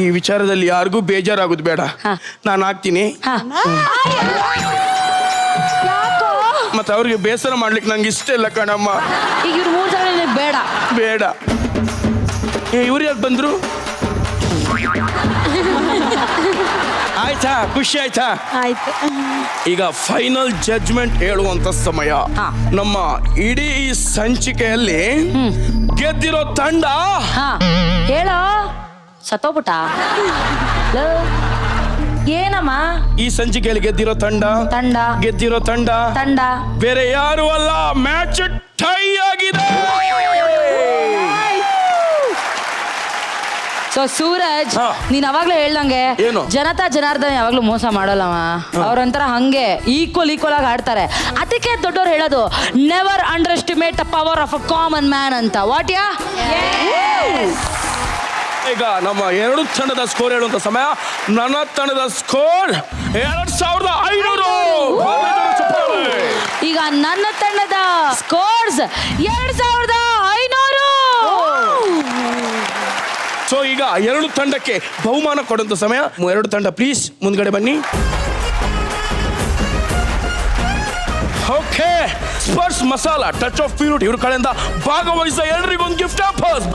ಈ ವಿಚಾರದಲ್ಲಿ ಯಾರಿಗೂ ಬೇಜಾರಾಗುದು ಬೇಡ. ನಾನು ಹಾಕ್ತೀನಿ. ಮತ್ತೆ ಅವ್ರಿಗೆ ಬೇಸರ ಮಾಡ್ಲಿಕ್ಕೆ ನಂಗೆ ಇಷ್ಟ ಇಲ್ಲ ಕಣಮ್ಮ. ಈಗ ಇವ್ರು 3 ಜನ ಬೇಡ ಬೇಡ. ಇವ್ರು ಯಾಕೆ ಬಂದ್ರು? ಆಯ್ತಾ, ಖುಷಿ ಆಯ್ತಾ? ಆಯ್ತು. ಈಗ ಫೈನಲ್ ಜಡ್ಜ್ಮೆಂಟ್ ಹೇಳುವಂತ ಸಮಯ. ನಮ್ಮ ಇಡೀ ಸಂಚಿಕೆಯಲ್ಲಿ ಗೆದ್ದಿರೋ ತಂಡ ಹೇಳೋ. ಸತ್ತೋಗ್ಬಿಟ್ಟ ಏನಮ್ಮ? ಈ ಸಂಚಿಕೆಯಲ್ಲಿ ಗೆದ್ದಿರೋ ಗೆದ್ದಿರೋ ತಂಡ ಬೇರೆ ಯಾರು ಅಲ್ಲ, ಮ್ಯಾಚ್ ಟೈ ಆಗಿದೆ. ಸೊ ಸೂರಜ್, ನೀನ್ ಅವಾಗ್ಲೇ ಹೇಳ್ದಂಗೆ ಜನತಾ ಜನಾರ್ದನ್ ಯಾವಾಗ್ಲೂ ಮೋಸ ಮಾಡಲ್ಲವ. ಅವ್ರಂತರ ಹಂಗೆ ಈಕ್ವಲ್ ಆಗಿ ಆಡ್ತಾರೆ. ಅದಕ್ಕೆ ದೊಡ್ಡವ್ರು ಹೇಳೋದು, never under estimate the power of a common man ಅಂತ. ವಾಟ್ ಯಾ? ಈಗ ನಮ್ಮ ಎರಡು ತಂಡದ ಸ್ಕೋರ್ ಹೇಳುವಂತ ಸಮಯ. ನನ್ನ ತಂಡದ ಸ್ಕೋರ್ 2500. ಈಗ ನನ್ನ ತಂಡದ ಸ್ಕೋರ್ಸ್ 2500. ಸೊ ಈಗ ಎರಡು ತಂಡಕ್ಕೆ ಬಹುಮಾನ ಕೊಡುವಂತ ಸಮಯ. ಎರಡು ತಂಡ ಪ್ಲೀಸ್ ಮುಂದ್ಗಡೆ ಬನ್ನಿ. Okay, Sparsh masala touch of purity ಇವ್ರ ಕಡೆಯಿಂದ ಭಾಗವಹಿಸಿದ ಎಲ್ರಿಗೂ ಒಂದು gift offers.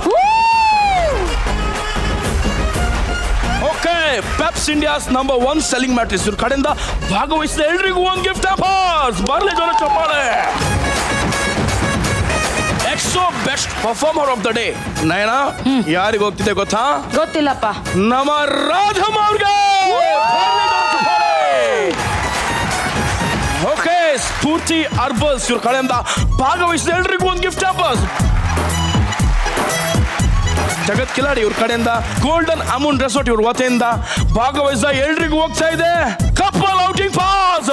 Okay, ಪೆಪ್ಸ್ India's number 1 selling matrix ಇವ್ರ ಕಡೆಯಿಂದ ಭಾಗವಹಿಸಿದ ಎಲ್ರಿಗೂ ಒಂದು ಗಿಫ್ಟ್ ಆಫರ್ಸ್. ಬರಲಿ ಜನ ಚಪ್ಪಾಳೆ. ಎಕ್ಸೋ best performer of the day Nayana ಯಾರಿಗೆ ಹೋಗ್ತಿದೆ ಗೊತ್ತಾ? ಗೊತ್ತಿಲ್ಲಪ್ಪ. ನಮ್ಮ ರಾಧಮ್ಮ ಅವ್ರಿಗೆ. ಓಕೆ, ಸ್ಫೂರ್ತಿ ಅರ್ಬಲ್ಸ್ ಇವ್ರ ಕಡೆಯಿಂದ ಭಾಗವಹಿಸಿದ ಎಲ್ರಿಗೂ ಒಂದು ಗಿಫ್ಟ್ ಆಫರ್ಸ್. ಜಗತ್ ಕಿಲಾಡಿ ಇವ್ರ ಕಡೆಯಿಂದ ಗೋಲ್ಡನ್ ಅಮೂನ್ ರೆಸಾರ್ಟ್ ಇವ್ರ ವತಿಯಿಂದ ಭಾಗವಹಿಸಿದ ಎಲ್ರಿಗೂ ಹೋಗ್ತಾ ಇದೆ couple outing pass.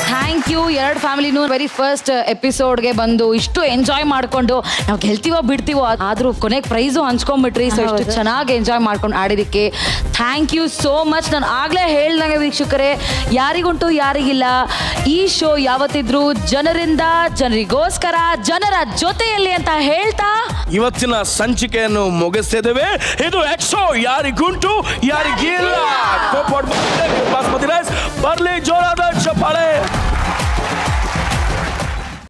Thank you. ಎರಡು ಫ್ಯಾಮಿಲಿನೂ ವೆರಿ ಫಸ್ಟ್ ಎಪಿಸೋಡ್ಗೆ ಬಂದು ಇಷ್ಟು ಎಂಜಾಯ್ ಮಾಡ್ಕೊಂಡು, ನಾವು ಗೆಲ್ತೀವೋ ಬಿಡ್ತೀವೋ ಆದ್ರೂ ಕೊನೆಗೆ ಪ್ರೈಸು ಹಂಚ್ಕೊಂಡ್ಬಿಟ್ರಿ. ಸೊ ಇಷ್ಟು ಚೆನ್ನಾಗಿ ಎಂಜಾಯ್ ಮಾಡ್ಕೊಂಡು ಆಡಿದಕ್ಕೆ ಥ್ಯಾಂಕ್ ಯು ಸೋ ಮಚ್. ನಾನು ಆಗ್ಲೇ ಹೇಳ್ದಂಗೆ ವೀಕ್ಷಕರೇ, ಯಾರಿಗುಂಟು ಯಾರಿಗಿಲ್ಲ, ಈ ಶೋ ಯಾವತ್ತಿದ್ರು ಜನರಿಂದ, ಜನರಿಗೋಸ್ಕರ, ಜನರ ಜೊತೆಯಲ್ಲಿ ಅಂತ ಹೇಳ್ತಾ ಇವತ್ತಿನ ಸಂಚಿಕೆಯನ್ನು ಮುಗಿಸ್ತಿದ್ದೇವೆ. ಇದು ಎಕ್ಸೋ ಯಾರಿಗುಂಟು ಯಾರಿಗಿಲ್ಲ.